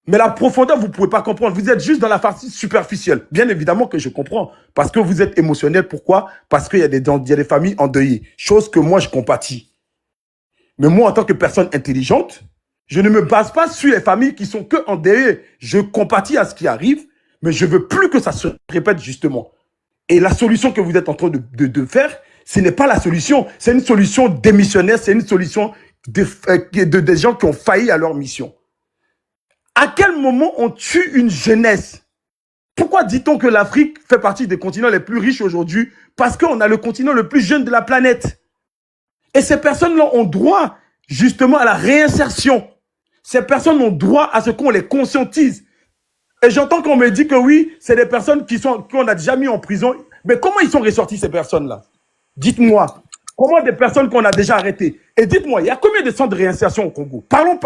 Mais la profondeur, vous ne pouvez pas comprendre. Vous êtes juste dans la partie superficielle. Bien évidemment que je comprends. Parce que vous êtes émotionnel. Pourquoi? Parce qu'il y a des familles endeuillées. Chose que moi, je compatis. Mais moi, en tant que personne intelligente, je ne me base pas sur les familles qui sont que endeuillées. Je compatis à ce qui arrive, mais je veux plus que ça se répète justement. Et la solution que vous êtes en train de faire, ce n'est pas la solution. C'est une solution démissionnaire, c'est une solution des gens qui ont failli à leur mission. À quel moment on tue une jeunesse? Pourquoi dit-on que l'Afrique fait partie des continents les plus riches aujourd'hui? Parce qu'on a le continent le plus jeune de la planète. Et ces personnes-là ont droit justement à la réinsertion. Ces personnes ont droit à ce qu'on les conscientise. Et j'entends qu'on me dit que oui, c'est des personnes qu'on a déjà mis en prison. Mais comment ils sont ressortis, ces personnes-là? Dites-moi, comment des personnes qu'on a déjà arrêtées? Et dites-moi, il y a combien de centres de réinsertion au Congo? Parlons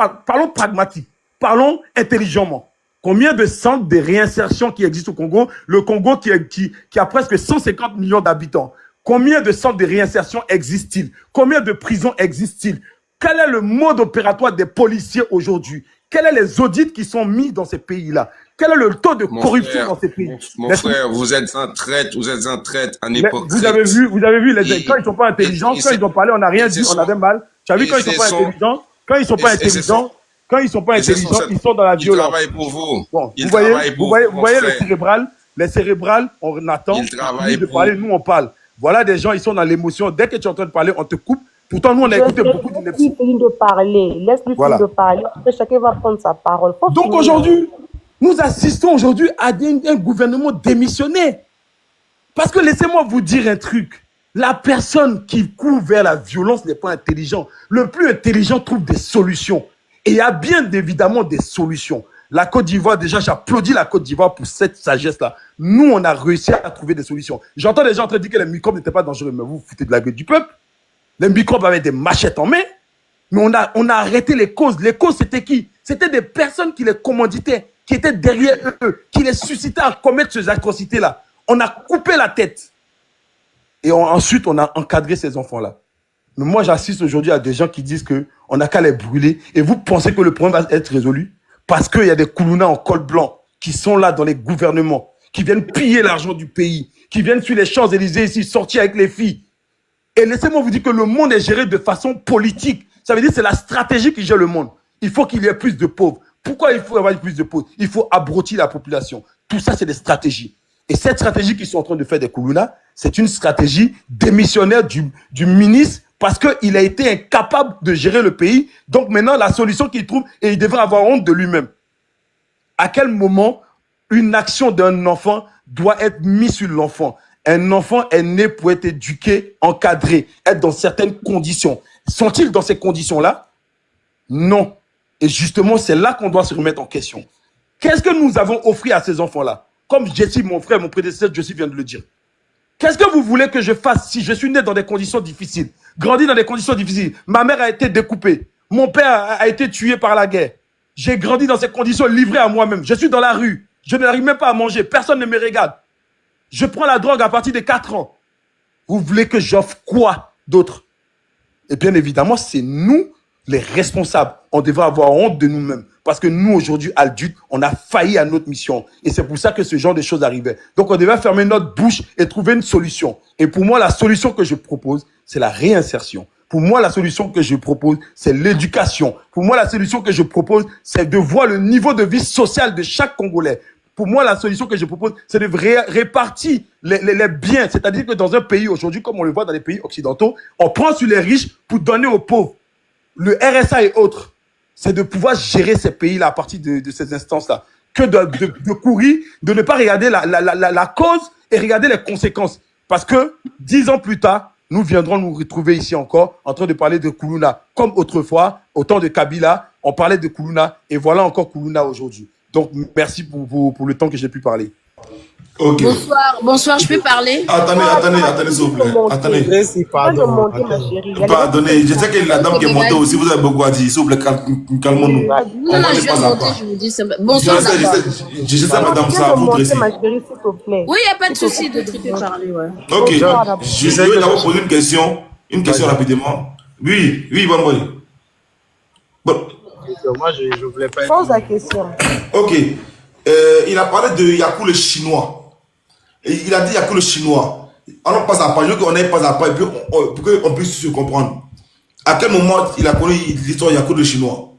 pragmatique, parlons intelligemment. Combien de centres de réinsertion qui existent au Congo? Le Congo qui a presque 150 millions d'habitants. Combien de centres de réinsertion existent-ils? Combien de prisons existent-ils? Quel est le mode opératoire des policiers aujourd'hui? Quels sont les audits qui sont mis dans ces pays-là? Quel est le taux de corruption dans ces pays? Mon frère, vous êtes en traite en époque. Vous avez vu quand ils sont pas intelligents, quand ils ont parlé, on n'a rien dit, on avait mal. Tu as vu quand ils sont pas intelligents, ils sont dans la violence. Ils travaillent pour vous. Bon, vous voyez les cérébrales, on attend de parler, nous on parle. Voilà des gens, ils sont dans l'émotion. Dès que tu es en train de parler, on te coupe. Pourtant, nous, on a écouté beaucoup d'émotions. Laisse-lui finir de parler. Laisse-lui finir de parler. Après, chacun va prendre sa parole. Donc aujourd'hui, Nous assistons aujourd'hui à un gouvernement démissionné. Parce que laissez-moi vous dire un truc. La personne qui court vers la violence n'est pas intelligent. Le plus intelligent trouve des solutions. Et il y a bien évidemment des solutions. La Côte d'Ivoire, déjà, j'applaudis la Côte d'Ivoire pour cette sagesse-là. Nous, on a réussi à trouver des solutions. J'entends des gens en train de dire que les microbes n'étaient pas dangereux. Mais vous vous foutez de la gueule du peuple. Les microbes avaient des machettes en main. Mais on a arrêté les causes. Les causes, c'était qui? C'était des personnes qui les commanditaient, qui étaient derrière eux, qui les suscitaient à commettre ces atrocités-là. On a coupé la tête. Et ensuite, on a encadré ces enfants-là. Mais moi, j'assiste aujourd'hui à des gens qui disent qu'on n'a qu'à les brûler. Et vous pensez que le problème va être résolu? Parce qu'il y a des Koulouna en col blanc qui sont là dans les gouvernements, qui viennent piller l'argent du pays, qui viennent sur les Champs-Élysées ici, sortir avec les filles. Et laissez-moi vous dire que le monde est géré de façon politique. Ça veut dire que c'est la stratégie qui gère le monde. Il faut qu'il y ait plus de pauvres. Pourquoi il faut avoir plus de pauvres? Il faut abrutir la population. Tout ça, c'est des stratégies. Et cette stratégie qu'ils sont en train de faire des Koulouna, c'est une stratégie démissionnaire du ministre parce qu'il a été incapable de gérer le pays. Donc maintenant, la solution qu'il trouve, et il devrait avoir honte de lui-même. À quel moment une action d'un enfant doit être mise sur l'enfant? Un enfant est né pour être éduqué, encadré, être dans certaines conditions. Sont-ils dans ces conditions-là? Non. Et justement, c'est là qu'on doit se remettre en question. Qu'est-ce que nous avons offert à ces enfants-là? Comme Jesse, mon frère, mon prédécesseur, Jesse vient de le dire. Qu'est-ce que vous voulez que je fasse si je suis né dans des conditions difficiles, grandi dans des conditions difficiles? Ma mère a été découpée. Mon père a été tué par la guerre. J'ai grandi dans ces conditions livrées à moi-même. Je suis dans la rue. Je n'arrive même pas à manger. Personne ne me regarde. Je prends la drogue à partir de 4 ans. Vous voulez que j'offre quoi d'autre? Et bien évidemment, c'est nous les responsables. On devrait avoir honte de nous-mêmes. Parce que nous, aujourd'hui, adultes, on a failli à notre mission. Et c'est pour ça que ce genre de choses arrivait. Donc, on devait fermer notre bouche et trouver une solution. Et pour moi, la solution que je propose, c'est la réinsertion. Pour moi, la solution que je propose, c'est l'éducation. Pour moi, la solution que je propose, c'est de voir le niveau de vie sociale de chaque Congolais. Pour moi, la solution que je propose, c'est de répartir les biens. C'est-à-dire que dans un pays aujourd'hui, comme on le voit dans les pays occidentaux, on prend sur les riches pour donner aux pauvres. Le RSA et autres, c'est de pouvoir gérer ces pays-là à partir de ces instances-là. Que de courir, de ne pas regarder la cause et regarder les conséquences. Parce que 10 ans plus tard, nous viendrons nous retrouver ici encore en train de parler de Koulouna. Comme autrefois, au temps de Kabila, on parlait de Koulouna et voilà encore Koulouna aujourd'hui. Donc, merci pour le temps que j'ai pu parler. Ok. Bonsoir, je peux parler? Attendez, s'il vous plaît. Attendez. Pardonnez, je sais que la dame qui est montée aussi, vous avez beaucoup à dire. S'il vous plaît, calmons-nous. Non, je vais monter, je vous dis. Bonsoir, je sais, madame, ça vous précise. Oui, il n'y a pas de souci de trucs à parler, ouais. Ok, je vais d'abord poser une question rapidement. Oui, Bamboy. Bon. Moi, je voulais pas. Pose la question. Ok. Il a parlé de Yakou le chinois. Et il a dit Yakou le chinois. On passe à pas, on n'est pas à pas, pour qu'on puisse se comprendre. À quel moment il a connu l'histoire de Yakou le chinois?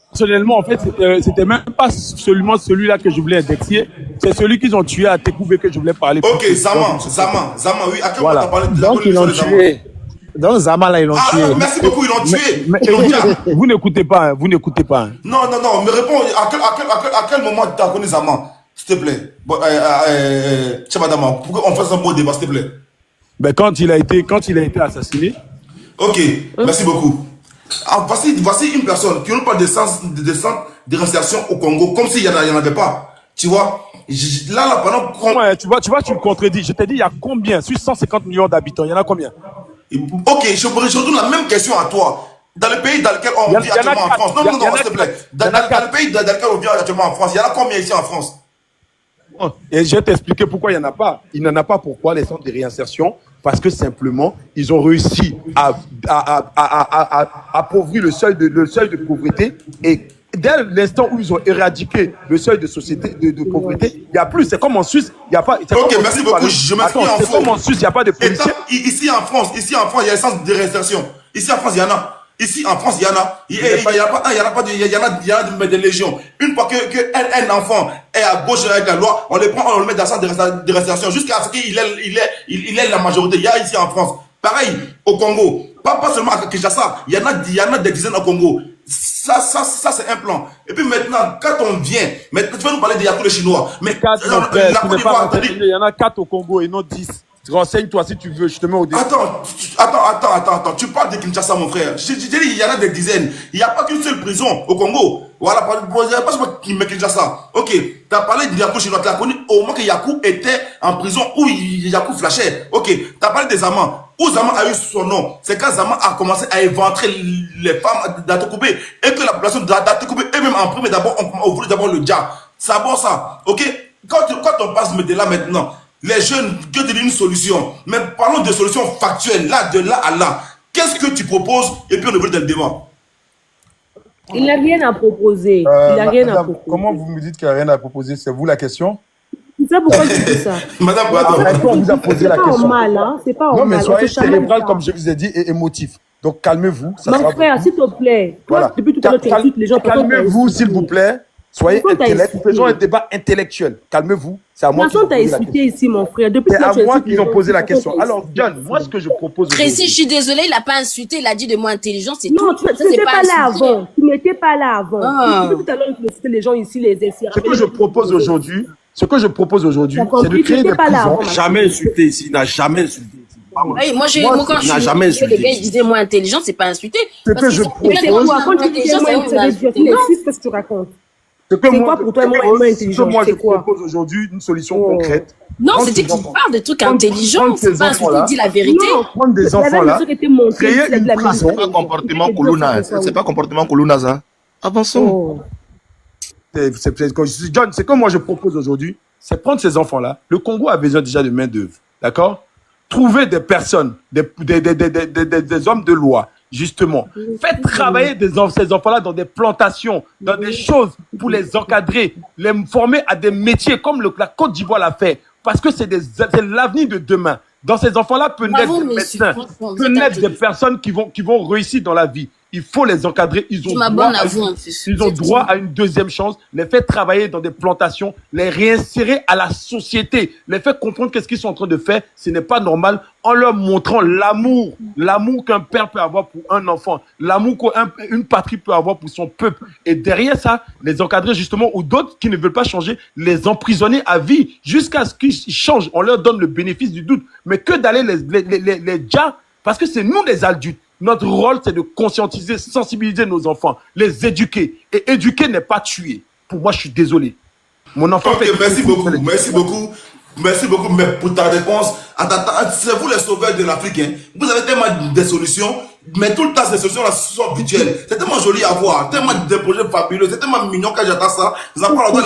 Personnellement, en fait, c'était même pas seulement celui-là que je voulais indexer. C'est celui qu'ils ont tué à Tekouvé que je voulais parler. Ok, Zaman, oui. À quel moment tu as parlé de Donc, ils l'ont tué. Dans Zama, là, ils l'ont tué. Merci beaucoup, ils l'ont tué. Vous n'écoutez pas, Non, mais réponds, à quel moment tu as connu Zama? S'il te plaît. Madame, pourquoi on fasse un beau débat, s'il te plaît? Ben, quand il a été assassiné. Ok, merci beaucoup. Alors, voici une personne qui nous parle des centres de réinsertion au Congo, comme s'il n'y en avait pas. Tu vois? Là, pendant... Ouais, tu me contredis. Je t'ai dit, il y a combien? Sur 150 millions d'habitants, il y en a combien? Ok, je retourne la même question à toi. Dans le pays dans lequel on vit actuellement en France. Non, s'il te plaît. Dans le pays dans lequel on vit actuellement en France, il y en a combien ici en France? Et je vais t'expliquer pourquoi il n'y en a pas. Il n'y en a pas pourquoi les centres de réinsertion? Parce que simplement, ils ont réussi à appauvrir le seuil de pauvreté. Et dès l'instant où ils ont éradiqué le seuil de pauvreté, il n'y a plus. C'est comme en Suisse, il n'y a pas. Ok, merci beaucoup. Je m'explique en C'est comme en Suisse, il n'y a pas de policiers. Ici en France, il y a les centres de réinsertion. Ici en France, il y en a. Ici en France, il y en a. Il y a des légions. Une fois qu'un enfant est à gauche avec la loi, on le prend, on le met dans le centre de réinsertion jusqu'à ce qu'il ait la majorité. Il y a ici en France. Pareil, au Congo. Pas seulement à Kinshasa. Il y en a des dizaines au Congo. Ça c'est un plan. Et puis maintenant, quand on vient, maintenant, tu vas nous parler des Yakou les Chinois. Mais 4, mon frère, tu n'es pas renseigné. Il y en a 4 au Congo et non 10. Renseigne-toi si tu veux, je te mets au défi. Attends, tu parles de Kinshasa, mon frère. J'ai dit, il y en a des dizaines. Il n'y a pas qu'une seule prison au Congo. Voilà, il n'y a pas seulement Kinshasa. Ok, tu as parlé de Yakou chinois, tu as connu au moins que Yakou était en prison où Yakou flashait. Ok, tu as parlé des amants. Où Zaman a eu son nom, c'est quand Zaman a commencé à éventrer les femmes d'Atokoubé et que la population d'Atokoubé eux-mêmes en premier d'abord ont voulu d'abord le dia. C'est bon ça, ok? Quand on passe de là maintenant, les jeunes, Dieu te dit une solution. Mais parlons de solutions factuelles, là, de là à là. Qu'est-ce que tu proposes? Et puis on ouvre le débat. Il n'a rien à proposer. Il n'a rien à proposer. Comment vous me dites qu'il n'y a rien à proposer? C'est vous la question? C'est ça pourquoi tu dis ça. Madame, on vous a posé la question. C'est pas mal, hein? C'est pas non, mais mal. soyez cérébral, comme je vous ai dit, et émotif. Donc calmez-vous. Mon frère, s'il te plaît. Voilà. Depuis tout à l'heure, tu insultes les gens. Calmez-vous, s'il vous plaît. Soyez intellectuels. Faisons un débat intellectuel. Calmez-vous. C'est à moi qui t'as insulté ici, mon frère. C'est à moi qu'ils ont posé la question. Alors, John, moi, ce que je propose. Précis, je suis désolée, il n'a pas insulté, il a dit de moi intelligent, c'est tout. Non, tu n'étais pas là avant. Tu n'étais pas là avant. Depuis tout à l'heure, tu insultais les gens ici, les essais. Ce que je propose aujourd'hui, c'est de créer des prisons. Jamais insulté ici, il n'a jamais insulté. Oui, moi, quand je jamais insulté. les gars, ils disaient moi intelligent, c'est pas insulté. Ce que je propose. Quand tu disais moi intelligent, qu'est-ce que tu racontes? C'est quoi pour toi, moi intelligent? Moi, je propose aujourd'hui une solution concrète. Non, c'est tu parles de trucs intelligents. C'est pas insulté, dis la vérité. Prendre des enfants là, créer une prison. C'est pas comportement Koulouna. C'est pas comportement Koulouna, ça. Avançons. John, c'est comme moi je propose aujourd'hui, c'est prendre ces enfants-là. Le Congo a besoin déjà de main-d'œuvre, d'accord? Trouver des personnes, des hommes de loi, justement. Faites travailler ces enfants-là dans des plantations, dans des choses pour les encadrer, les former à des métiers comme la Côte d'Ivoire l'a fait, parce que c'est l'avenir de demain. Dans ces enfants-là peut naître des médecins, peut naître des personnes qui vont réussir dans la vie. Il faut les encadrer. Ils ont droit à une deuxième chance. Les faire travailler dans des plantations, les réinsérer à la société, les faire comprendre qu'est-ce qu'ils sont en train de faire. Ce n'est pas normal, en leur montrant l'amour qu'un père peut avoir pour un enfant, l'amour qu'une patrie peut avoir pour son peuple. Et derrière ça, les encadrer justement, ou d'autres qui ne veulent pas changer, les emprisonner à vie jusqu'à ce qu'ils changent. On leur donne le bénéfice du doute. Mais que d'aller les dire, parce que c'est nous les adultes. Notre rôle, c'est de conscientiser, sensibiliser nos enfants, les éduquer. Et éduquer n'est pas tuer. Pour moi, je suis désolé. Mon enfant merci beaucoup, mais pour ta réponse, c'est vous les sauveurs de l'Afrique. Hein. Vous avez tellement de solutions, mais tout le temps, ces solutions-là sont virtuelles. C'est tellement joli à voir, tellement de projets fabuleux, c'est tellement mignon quand j'entends ça. Les enfants, on doit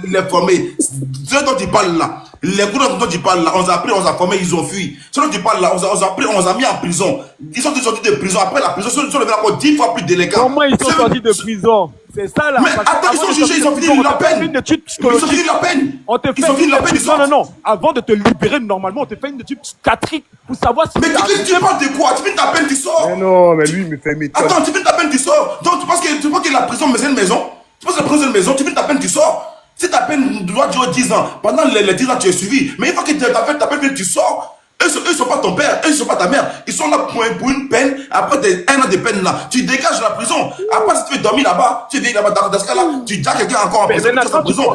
les former. Ce dont tu parles là, les cours dont tu parles là, on a appris, on a formé, ils ont fui. Ce dont tu parles là, on a mis en prison. Ils sont sortis de prison. Après la prison, ils sont devenus encore 10 fois plus délinquants. Comment ils sont sortis de prison? C'est ça là. Mais attends, ils sont jugés, ils ont fini la peine. Ils ont fini la peine. Ils ont fini la peine. Non. Avant de te libérer normalement, on te fait une étude psychiatrique pour savoir si. Mais tu parles de quoi? Tu finis ta peine, tu sors. Mais non, mais lui, il me fait méthode. Attends, tu finis ta peine, tu sors. Donc tu penses que la prison, mais c'est une maison? Tu penses que la prison, c'est une maison? Tu finis ta peine, tu sors. Si ta peine doit durer 10 ans, pendant les 10 ans, tu es suivi. Mais une fois que tu as fait ta peine, tu sors. Eux ne sont pas ton père, eux ne sont pas ta mère. Ils sont là pour une peine. Après un an de peine là, tu dégages la prison. Après, si tu veux dormir là-bas, tu viens là-bas dans ce cas-là, tu dis à quelqu'un encore en prison.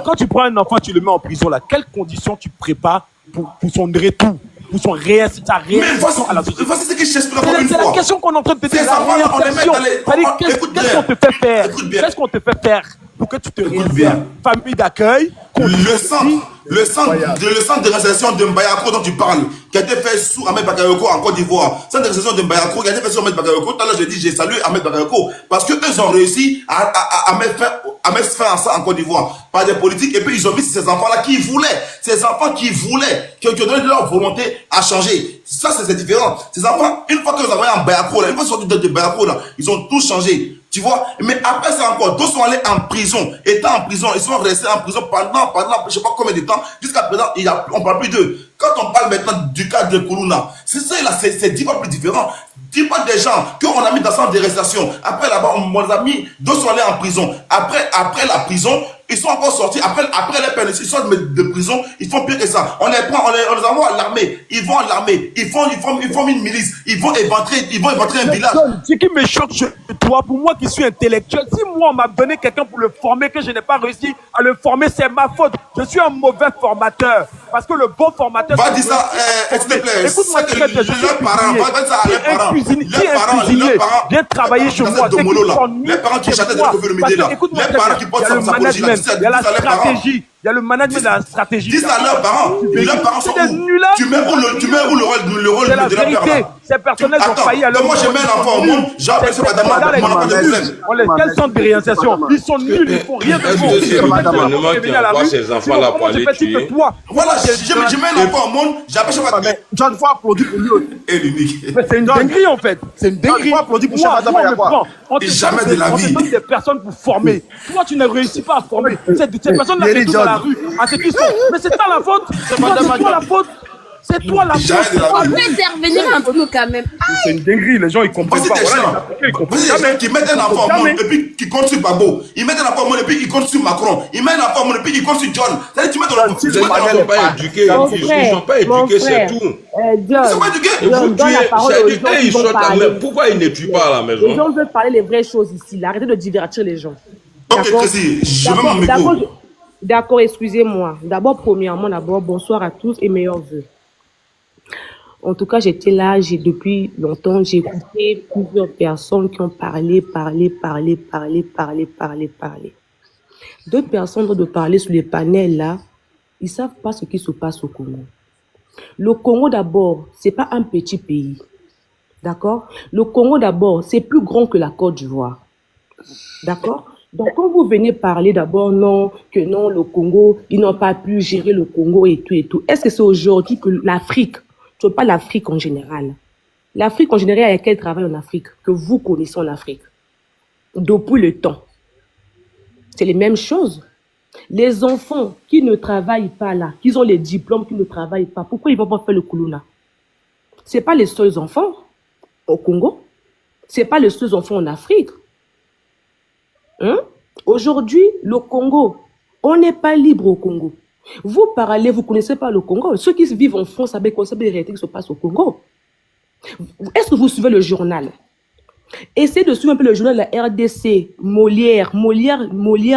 Quand tu prends un enfant, tu le mets en prison là, quelles conditions tu prépares pour son retour, pour son réinsertion à la société? Voici ce que je t'explique encore une fois. C'est la question qu'on est en train de te dire. Qu'est-ce qu'on te fait faire? Qu'est-ce qu'on te fait faire pour que tu te réinsères? Famille d'accueil. Le centre de réinsertion de Mbayako dont tu parles, qui a été fait sous Ahmed Bakayoko en Côte d'Ivoire. Centre de réinsertion de Mbayako qui a été fait sous Ahmed Bakayoko. Tout à l'heure, j'ai salué Ahmed Bakayoko parce qu'eux ont réussi à mettre fin à ça en Côte d'Ivoire par des politiques. Et puis, ils ont mis ces enfants-là qui voulaient, qui ont donné leur volonté à changer. Ça, c'est différent. Ces enfants, une fois qu'ils ont envoyé en Bayako, une fois qu'ils sont sortis de Bayako, ils ont tout changé. Tu vois, mais après ça encore, d'autres sont allés en prison. Étant en prison, ils sont restés en prison pendant je sais pas combien de temps. Jusqu'à présent, on parle plus d'eux. Quand on parle maintenant du cas de Koulouna, c'est ça là, c'est 10 fois plus différent. 10 fois des gens qu'on a mis dans le centre de réinsertion. Après là-bas, on les a mis, d'autres sont allés en prison. Après la prison, Ils sont encore sortis, après les peines, ils sortent de prison, ils font pire que ça. On les prend, on les envoie à l'armée. Ils vont à l'armée, ils forment une milice, ils vont éventrer un village. Ce qui me choque chez toi, pour moi qui suis intellectuel, si moi on m'a donné quelqu'un pour le former, que je n'ai pas réussi à le former, c'est ma faute. Je suis un mauvais formateur. Parce que le bon formateur... Va dire ça, s'il te plaît. Écoute-moi très bien, je suis leurs parents, va dire ça à leurs parents. Leurs parents, viens travailler chez moi. Les parents qui chantaient de Covid là. Les parents qui portent sa politique là. Il y a la stratégie. Il y a le management de la stratégie. Dis à leurs parents sont où? Tu mets où le rôle de leur père? Ces personnages ont failli à leur... Moi, je mets un enfant au monde, j'appelle ce madame, on n'a pas de problème. On les quels centres de réinsertion? Ils sont nuls, ils font rien de bon. C'est le gouvernement qui envoie ses enfants là pour aller tuer. Voilà, je mets un enfant au monde, j'appelle ce madame. John, faut applaudir pour lui. Et l'unique. C'est une dinguerie en fait. C'est une dinguerie. Faut applaudir pour Cheikh Madame Ayakwa. Jamais de la vie. On te donne des personnes pour former. Toi, tu ne réussis pas à former. Ces personnes-là qui sont dans la rue, à ce qu'ils sont. Mais c'est toi la faute. C'est toi la faute. C'est toi la faute. On peut intervenir un peu quand même. C'est une dinguerie, les gens ils comprennent pas. Voilà, des gens qui mettent un enfant au monde et puis qui comptent sur Babo. Ils mettent un enfant au monde et puis ils comptent sur Macron. Ils mettent un enfant au monde et puis ils comptent sur John. C'est-à-dire tu mets ton enfant. Ils sont pas éduqués. Ils sont pas éduqués, c'est tout. Ils sont pas éduqués. Ils sortent à la maison. Pourquoi ils ne tuent pas à la maison? Les gens veulent parler les vraies choses ici. Arrêtez de divertir les gens. Ok, Tracy, je veux mon micro. D'accord, excusez-moi. Premièrement, bonsoir à tous et meilleurs vœux. En tout cas, j'étais là, depuis longtemps, j'ai écouté plusieurs personnes qui ont parlé. D'autres personnes ont de parler sur les panels là, ils savent pas ce qui se passe au Congo. Le Congo d'abord, c'est pas un petit pays. D'accord? Le Congo d'abord, c'est plus grand que la Côte d'Ivoire. D'accord? Donc quand vous venez parler d'abord, le Congo, ils n'ont pas pu gérer le Congo et tout. Est-ce que c'est aujourd'hui que l'Afrique, je ne veux pas l'Afrique en général. L'Afrique en général, il y a quel travail en Afrique que vous connaissez en Afrique? Depuis le temps. C'est les mêmes choses. Les enfants qui ne travaillent pas là, qui ont les diplômes, qui ne travaillent pas, pourquoi ils vont pas faire le Kuluna? C'est pas les seuls enfants au Congo. C'est pas les seuls enfants en Afrique. Aujourd'hui, le Congo, on n'est pas libre au Congo. Vous parlez, vous ne connaissez pas le Congo. Ceux qui vivent en France savent qu'on sait les réalités qui se passent au Congo. Est-ce que vous suivez le journal? Essayez de suivre un peu le journal de la RDC, Molière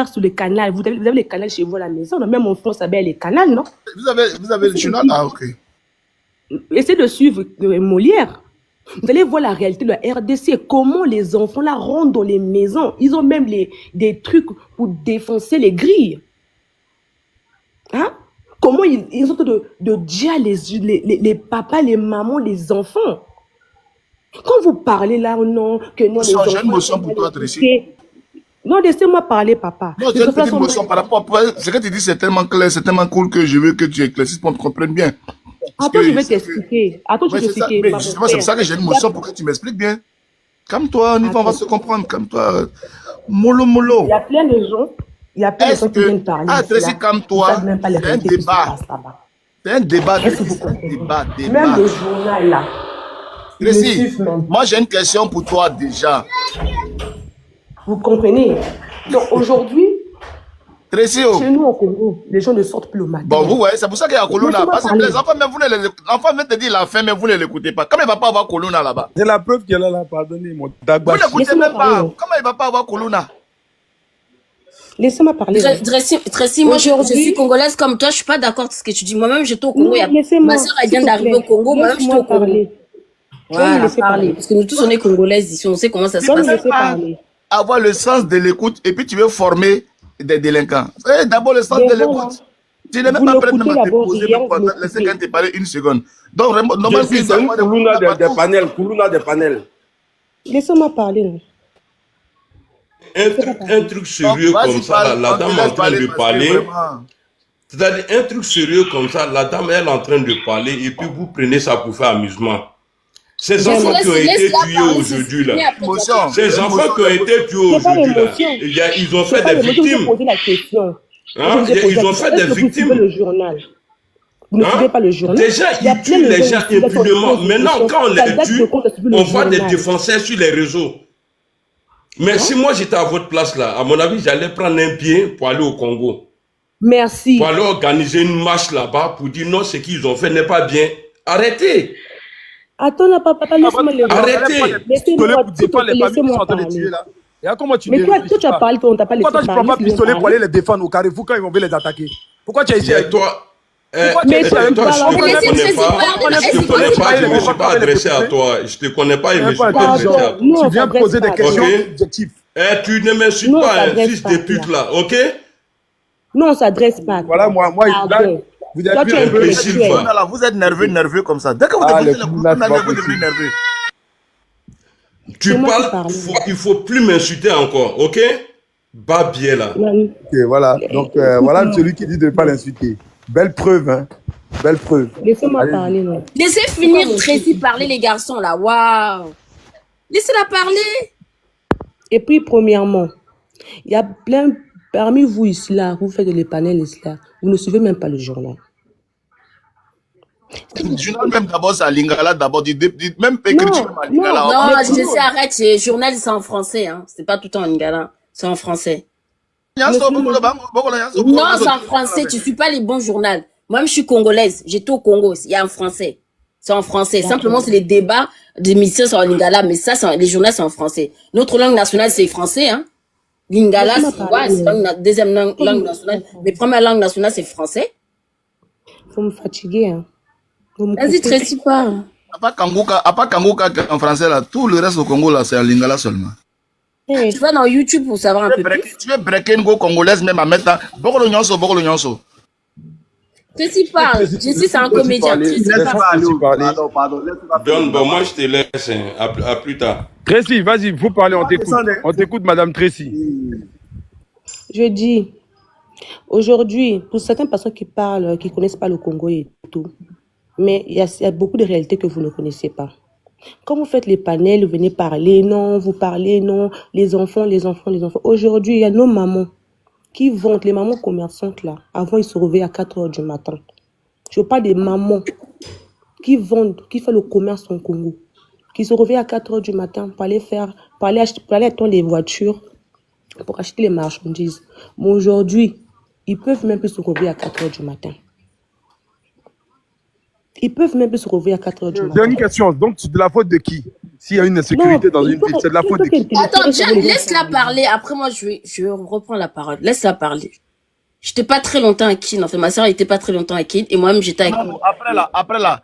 sur le canal. Vous avez les canals chez vous à la maison, même en France, ça a les canals, non? Vous avez le journal? Ah, ok. Essayez de suivre Molière. Vous allez voir la réalité de la RDC, comment les enfants là rentrent dans les maisons. Ils ont même des trucs pour défoncer les grilles. Hein? Comment ils ont de dire les papas, les mamans, les enfants. Quand vous parlez là, non, les enfants... J'ai une motion pour toi, Tracy. Non, laissez-moi parler, papa. Non, j'ai une petite motion par rapport à... Ce que tu dis, c'est tellement clair, c'est tellement cool que je veux que tu éclaircisses pour qu'on te comprenne bien. Attends, je vais t'expliquer. Mais justement, c'est pour ça que j'ai une motion pour que tu m'expliques bien. Calme-toi, on va se comprendre. Calme-toi. Mollo. Il y a plein de gens... Il y a plein de gens qui viennent parler. Ah, Tracy, calme-toi. C'est un débat. C'est un débat. Même le journal, là. Tracy, moi, j'ai une question pour toi déjà. Vous comprenez? Donc, aujourd'hui, Tracy, chez nous au Congo, les gens ne sortent plus au matin. Bon, vous voyez, c'est pour ça qu'il y a Kolona. Parce que les enfants, même vous l'enfant vient te dire la fin, mais vous ne l'écoutez pas. Comment il ne va pas avoir Kolona là-bas? C'est la preuve qu'elle a là, pardonnez moi. Vous ne l'écoutez même pas. Comment il ne va pas avoir Kolona? Laissez-moi parler. Tracy, moi je suis congolaise comme toi, je suis pas d'accord avec ce que tu dis. Moi-même j'étais au Congo. Ma soeur elle vient d'arriver au Congo, moi-même j'étais au Congo. Voilà, parler. Parce que nous tous on est congolaises ici, on sait comment ça se passe. Avoir le sens de l'écoute et puis tu veux former des délinquants. D'abord le sens de l'écoute. Tu n'es même pas prêt de me déposer, laissez quand te parler une seconde. Donc normalement c'est une Kuluna des panels. Laissez-moi parler. Un truc sérieux comme ça, la dame est en train de parler. C'est-à-dire, un truc sérieux comme ça, la dame elle est en train de parler et puis vous prenez ça pour faire amusement. Ces enfants qui ont été tués aujourd'hui, là, ces enfants qui ont été tués aujourd'hui, là, ils ont fait des victimes. Ils ont fait des victimes. Vous ne suivez pas le journal. Déjà, ils tuent les gens impunément. Maintenant, quand on les tue, on voit des défenseurs sur les réseaux. Mais si moi j'étais à votre place là, à mon avis, j'allais prendre un billet pour aller au Congo. Merci. Pour aller organiser une marche là-bas pour dire non, ce qu'ils ont fait n'est pas bien. Arrêtez. Attends là, papa, laisse-moi le Arrêtez. Laissez-moi parler. Et comment tu Mais toi, tu as parlé, on t'a pas laissé pourquoi toi, tu prends pas pistolet pour aller les défendre au Carrefour quand ils vont venir les attaquer? Pourquoi tu as essayé? Toi, Mais toi, je te connais pas, je ne me suis pas adressé à toi. Je te connais pas, je me suis pas adressé à toi. Tu viens poser des questions objectives. Tu ne m'insultes pas, un fils de pute là, ok? Non, on s'adresse pas. Voilà, moi, là, vous êtes un peu Silva. Vous êtes nerveux comme ça. Dès que vous déposez le coup, vous devenez nerveux. Tu parles, il faut plus m'insulter encore, ok? Babier là. Ok, voilà. Donc, voilà celui qui dit de ne pas l'insulter. Belle preuve, hein. Belle preuve. Laissez-moi parler, non. Laissez finir Tracy parler, les garçons, là. Waouh. Laissez-la parler. Et puis, premièrement, il y a plein, parmi vous ici, là, vous faites les panels ici, là, vous ne suivez même pas le journal. Le journal, même d'abord, c'est à Lingala, d'abord, même écriture à Lingala. Non, je sais, arrête, le journal, c'est en français, hein. C'est pas tout en Lingala, c'est en français. Non, c'est en français, tu suis pas les bons journaux. Moi, je suis congolaise, j'étais au Congo, il y a en français. C'est en français. Simplement, c'est les débats d'émissions sur Lingala, mais ça, les journaux, c'est en français. Notre langue nationale, c'est français, hein. Lingala, c'est la deuxième langue nationale. Mais première langue nationale, c'est français. Faut me fatiguer, hein. Vas-y, Tracy, parle. À part Kangoka en français, là, tout le reste au Congo, là, c'est en Lingala seulement. Tu vas dans YouTube pour savoir un peu plus. Tu veux breaker une go congolaise même à mettre dans Bokolo Nyonso. Tracy parle. Jessie, c'est un comédien. Pardon. Bon, moi je te laisse, hein. À plus tard. Tracy, vas-y, il faut parler, on t'écoute, Madame Tracy. Je dis, aujourd'hui, pour certaines personnes qui parlent, qui ne connaissent pas le Congo et tout, mais il y a beaucoup de réalités que vous ne connaissez pas. Quand vous faites les panels, vous venez parler, non, vous parlez, non, les enfants. Aujourd'hui, il y a nos mamans qui vendent, les mamans commerçantes là. Avant, ils se réveillent à 4 h du matin. Je parle des mamans qui vendent, qui font le commerce au Congo, qui se réveillent à 4 h du matin pour aller attendre les voitures, pour acheter les marchandises. Mais aujourd'hui, ils peuvent même plus se réveiller à 4 h du matin. Ils peuvent même plus se réveiller à 4 h du matin. J'ai une question. Donc, c'est de la faute de qui? S'il y a une insécurité dans une ville, c'est de la faute de qui? Attends, laisse-la parler. Après, moi, je reprends la parole. Laisse-la parler. J'étais pas très longtemps à Kin. En fait, ma soeur était pas très longtemps à Kin. Et moi-même, j'étais à Kin. Après là,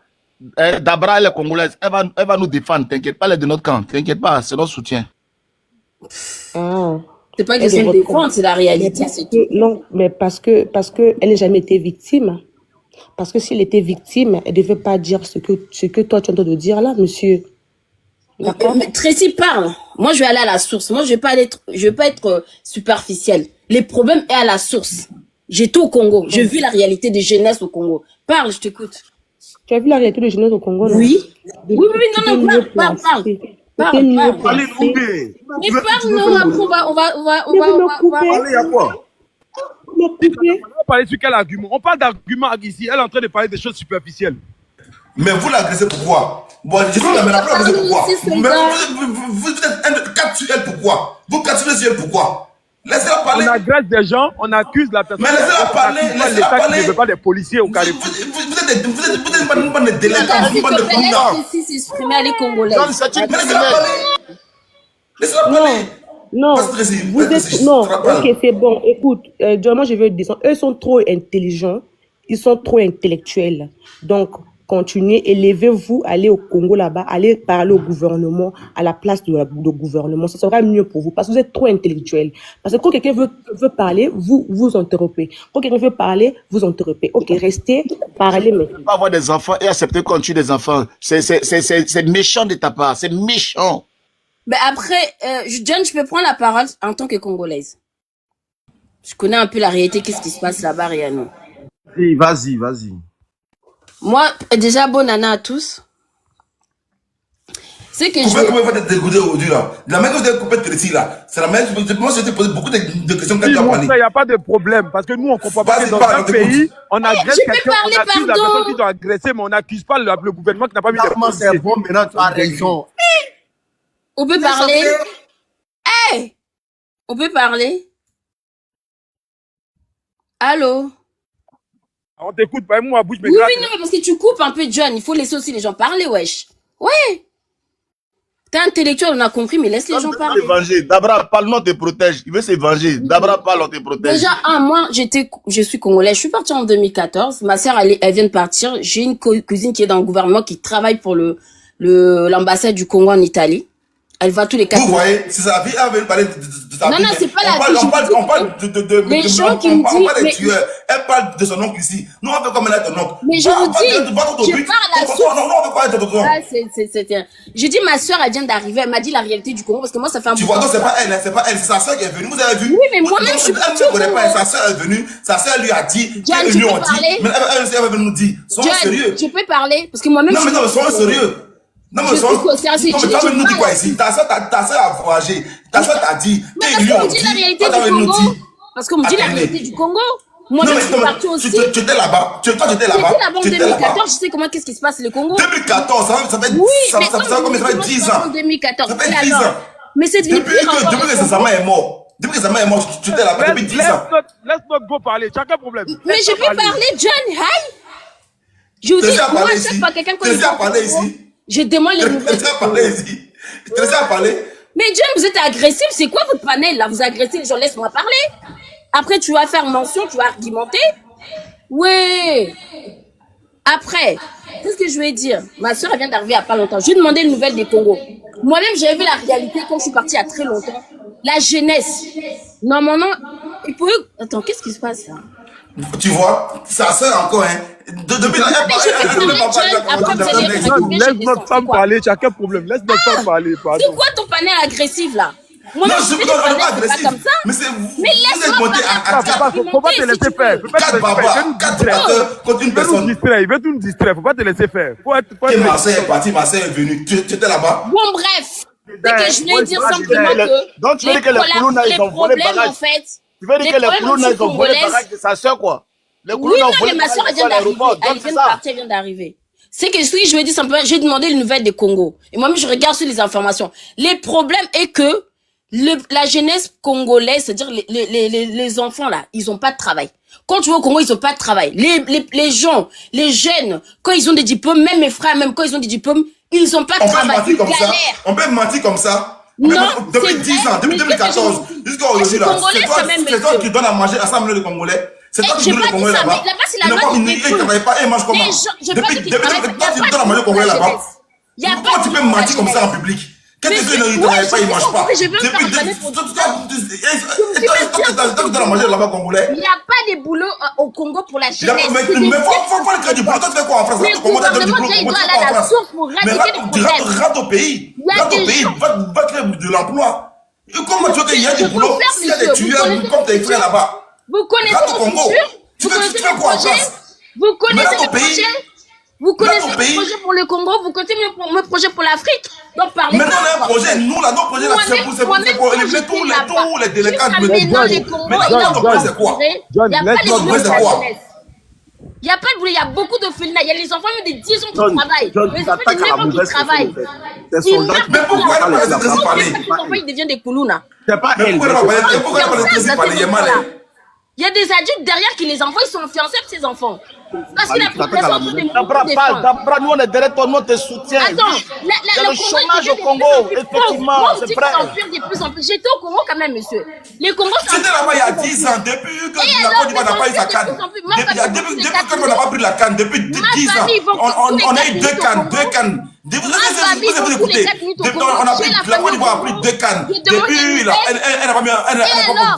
Dabra, elle est congolaise. Elle va nous défendre. T'inquiète pas, elle est de notre camp. T'inquiète pas, c'est notre soutien. C'est pas question de défendre, c'est la réalité. Non, mais parce que elle n'a jamais été victime. Parce que s'il était victime, elle ne devait pas dire ce que toi tu es en train de dire là, monsieur. D'accord? Mais Tracy parle. Moi, je vais aller à la source. Moi, je vais pas être superficielle. Les problèmes est à la source. J'étais au Congo. Je vis la réalité des jeunesses au Congo. Parle, je t'écoute. Tu as vu la réalité des jeunesses au Congo? Oui. Oui, non, parle. Parle. Mais parle, non, après, on va. Parler à quoi? On va parler sur quel argument? On parle d'arguments ici. Elle est en train de parler des choses superficielles. Mais vous l'agressez pourquoi? Bon, je suis là, mais la preuve, c'est pourquoi? Vous êtes 4 sur elle, pourquoi? Vous 4 sur elle, pourquoi? Laissez-la parler. On agresse des gens, on accuse la personne. Mais laissez-la parler, l'État qui ne veut pas des policiers au Carrefour. Vous êtes une bande de délinquants, une bande de criminels. Tracy s'exprimer, elle est congolaise. Laissez-la parler. Non, vous êtes... Non, ok, c'est bon. Écoute, moi je veux dire, eux sont trop intelligents, ils sont trop intellectuels. Donc, continuez, élevez-vous, allez au Congo là-bas, allez parler au gouvernement, à la place du gouvernement. Ça sera mieux pour vous, parce que vous êtes trop intellectuels. Parce que quand quelqu'un veut parler, vous interrompez. Quand quelqu'un veut parler, vous interrompez. Ok, restez, parlez maintenant. On peut pas avoir des enfants et accepter qu'on tue des enfants. C'est méchant de ta part, c'est méchant. Mais après, John, je peux prendre la parole en tant que Congolaise. Je connais un peu la réalité, qu'est-ce qui se passe là-bas, réellement. Oui, vas-y. Moi, déjà, bonne année à tous. C'est que Comment vous êtes dégoûté aujourd'hui là? La même que vous avez coupé Tracy là, c'est la même chose. Moi, je t'ai posé beaucoup de questions quand tu as parlé. Il n'y a pas de problème, parce que nous, on ne comprend pas que dans un pays, on agresse quelqu'un, on accuse la personne qui doit agresser, mais on n'accuse pas le gouvernement qui n'a pas mis de policiers. C'est bon, maintenant tu as raison. On peut parler. Ouais, on peut parler. Allô? On t'écoute, pas moi, bouge mes Oui, grattes. oui, non, mais parce que tu coupes un peu, John. Il faut laisser aussi les gens parler, wesh. Ouais. T'es intellectuel, on a compris, mais laisse les gens parler. Dabra, parle, on te protège. Il veut s'évanger. Dabra, parle, on te protège. Déjà, moi, je suis congolaise. Je suis partie en 2014. Ma sœur, elle vient de partir. J'ai une cousine qui est dans le gouvernement, qui travaille pour l'ambassade du Congo en Italie. Elle va tous les 4 Vous voyez, c'est sa vie, elle veut parler de sa vie. Non, c'est pas la vie. On parle les gens qui me disent, des tueurs. Elle parle de son oncle ici. Nous, on veut comme elle a ton oncle. Mais je vous dis, je parle à source. Non, on veut pas être de ton oncle. Je dis, ma soeur, elle vient d'arriver. Elle m'a dit la réalité du Congo parce que moi, ça fait un bout de temps. Tu vois, non, c'est pas elle, c'est sa soeur qui est venue. Vous avez vu? Oui, mais moi-même, je suis pas. Elle ne connaît pas. Sa soeur est venue. Sa soeur lui a dit. John, tu peux parler? Mais elle va nous dire. Soyons sérieux. Tu peux parler? Parce que moi-même, non, mais soyons sérieux. Non, mais toi, nous dis quoi ici? Ta soeur a voyagé. Ta soeur t'a dit. Parce qu'on me dit la réalité du Congo. Parce qu'on me dit la réalité du Congo. Moi-même, je suis partie aussi. Tu étais là-bas. Toi, tu étais là-bas. J'étais là-bas en 2014. Je sais qu'est-ce qui se passe le Congo. 2014, ça fait 10 ans. En 2014. Ça fait 10 ans. Mais c'est devenu pire encore. Depuis que Zama est mort. Depuis que Zama est mort, tu étais là-bas depuis 10 ans. Laisse notre go parler. Tu as quel problème? Mais je peux parler, John. Hi. Je vous dis, moi, chaque fois quelqu'un connaît. Tu as parlé ici. Je demande les nouvelles. Tu as parlé ici. Tu as parlé. Mais John, vous êtes agressif. C'est quoi votre panel là? Vous agressez les gens. Laisse-moi parler. Après, tu vas faire mention, tu vas argumenter. Ouais. Après, qu'est-ce que je vais dire? Ma soeur, elle vient d'arriver il n'y a pas longtemps. Je lui ai demandé les nouvelles des Congo. Moi-même, j'avais vu la réalité quand je suis partie il y a très longtemps. La jeunesse. Normalement, il pouvait... Attends, qu'est-ce qui se passe là? Tu vois, ça sert encore, hein. Depuis la laisse notre femme parler, tu as quel problème? Laisse notre femme parler, pardon. C'est quoi ton panel agressif là? Moi, non, je ne suis pas agressif. Comme ça. Mais c'est vous. Mais laisse-moi parler. Faut pas te laisser faire. Contre une personne. Il veut tout nous distraire. Faut pas te laisser faire. Marseille est parti, Marseille est venu. Tu étais là-bas? Bon, bref. C'est que je voulais dire simplement que. Donc, tu veux dire que les Koulouna, ils ont volé le barrage. Tu veux dire que les Koulouna, ils ont volé le barrage de sa soeur, quoi? Oui, non, mais ma soeur, elle vient d'arriver. Elle vient de partir, elle vient d'arriver. C'est que je veux dire simplement, j'ai demandé les nouvelles des Congo. Et moi-même, je regarde sur les informations. Les problèmes est que la jeunesse congolaise, c'est-à-dire les enfants là, ils ont pas de travail. Quand tu vas au Congo, ils ont pas de travail. Les gens, les jeunes, quand ils ont des diplômes, même mes frères, même quand ils ont des diplômes, ils ont pas de travail. On peut mentir comme ça. Non, depuis 10 ans, depuis 2014, jusqu'à aujourd'hui là, c'est toi qui donnes à manger à 100 millions de Congolais. C'est toi qui donnes les Congolais là-bas. Ils ne travaillent pas et mangent comment? Depuis toi, tu donnes à manger aux Congolais là-bas. Comment tu peux mentir comme ça en public? Qu'est-ce que ils ne travaillent pas, ils ne mangent pas? Tu donnes à manger là-bas Congolais. Il n'y a pas de boulot au Congo pour la jeunesse. Mais faut le créer du boulot. Toi, tu fais quoi en France? Le gouvernement doit aller à la source pour éradiquer les problèmes. Rentre au pays. Rentre au pays. Va créer de l'emploi. Comment tu veux qu'il y ait du boulot s'il y a des tueurs comme tes frères là-bas? Vous connaissez mon futur? Vous connaissez mon projet? Vous connaissez mes projets? Vous connaissez mes projets pour le Congo? Vous connaissez mes projets pour l'Afrique? Donc parlez. Mais non, on a un projet. Nous, là, nos projets, c'est pour éliminer tous les délinquants. Mais le Congo, il a ton projet, c'est quoi? Il n'y a pas de boulot pour la jeunesse. Il n'y a pas de boulot, il y a beaucoup de félinats. Il y a les enfants de 10 ans qui travaillent. Les enfants de 9 ans qui travaillent. Mais pourquoi elle n'a pas laissé parler? Les enfants, ils deviennent des Koulouna. C'est pas elle. Pourquoi elle n'a pas laissé parler? Il y a des adultes derrière qui les envoient, ils sont fiancés avec ces enfants. Parce que la population autour des Dabra, nous on est derrière toi, nous on te soutient. Attends, le chômage au Congo, effectivement, c'est vrai. De plus en plus. J'étais au Congo quand même, monsieur. Les Congos sont. C'était là-bas il y a 10 ans, depuis que la Côte d'Ivoire n'a pas eu sa canne. Depuis que on n'a pas pris la canne, depuis 10 ans, on a eu 2 cannes. Vous avez écouté. La Côte d'Ivoire a pris 2 cannes. Depuis, elle n'a pas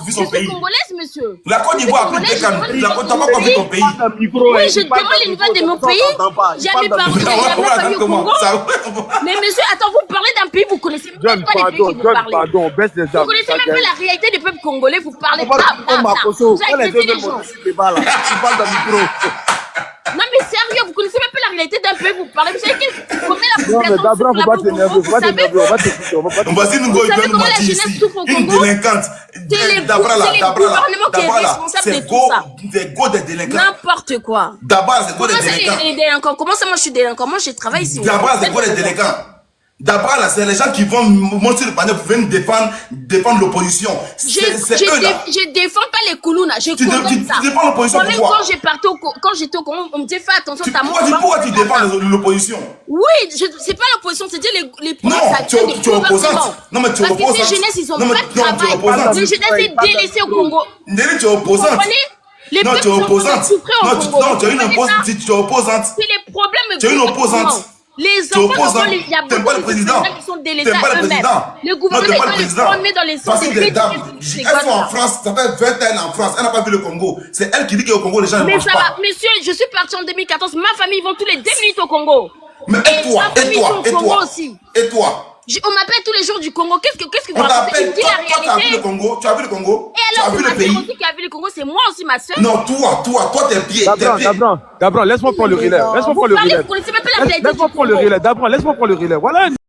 vu son pays. La Côte d'Ivoire a pris 2 cannes. La Côte d'Ivoire n'a pas vu ton pays. Oui, je demande les nouvelles de mon pays. Jamais parlé au Congo. Mais monsieur, attends, vous parlez d'un pays, vous connaissez même pas les pays que vous parlez. Pardon, baisse les armes. Vous connaissez même pas la réalité du peuple congolais, vous parlez pas. Vous avez agressé les gens. Tu parles d'un micro. Non mais sérieux, vous connaissez même pas la réalité d'un pays, vous parlez. Vous savez combien la Non mais Dabra, faut pas t'énerver, faut pas t'énerver, on va t'écouter, on va pas t'écouter. Vas-y, nous go, il peut nous mentir ici. Une délinquante. Dabra là, c'est go des délinquants. N'importe quoi. Dabra, c'est go des délinquants. Comment ça, moi je suis délinquant? Moi je travaille ici. Dabra, c'est go des délinquants. D'abord, là, c'est les gens qui vont monter le panel pour venir défendre l'opposition. C'est eux là. Je défends pas les Koulouna, je condamne ça. Tu défends l'opposition pourquoi? Quand j'étais au Congo, on me disait fais attention à ta mort. Pourquoi tu défends l'opposition? Oui, c'est pas l'opposition, c'est dire les non, tu es opposante. Non, mais tu es opposante. Parce que ces jeunesses, ils ont pas de travail. Les jeunesses sont délaissées au Congo. Nelly, tu es opposante. Non, tu es opposante. Non, tu es une opposante. Tu es opposante. C'est les problèmes. Tu es une opposante. Les enfants, il y a beaucoup de présidents qui sont délaissés à eux-mêmes. Le gouvernement doit les former dans les centres de elles sont en France, ça fait 20 ans en France, elle n'a pas vu le Congo. C'est elle qui dit qu'au Congo, les gens ne mangent pas. Mais ça va, monsieur, je suis parti en 2014, ma famille, ils vont tous les 2 minutes au Congo. Mais et toi on m'appelle tous les jours du Congo. Qu'est-ce que vous racontez? Tu dis la réalité. Tu as vu le Congo? Tu as vu le Congo? Et alors, ma soeur aussi qui a vu le Congo, c'est moi aussi, ma soeur. Non, toi, t'es pieds. Dabran, laisse-moi prendre le relais. Laisse-moi prendre le relais. Laisse-moi prendre le relais. Voilà.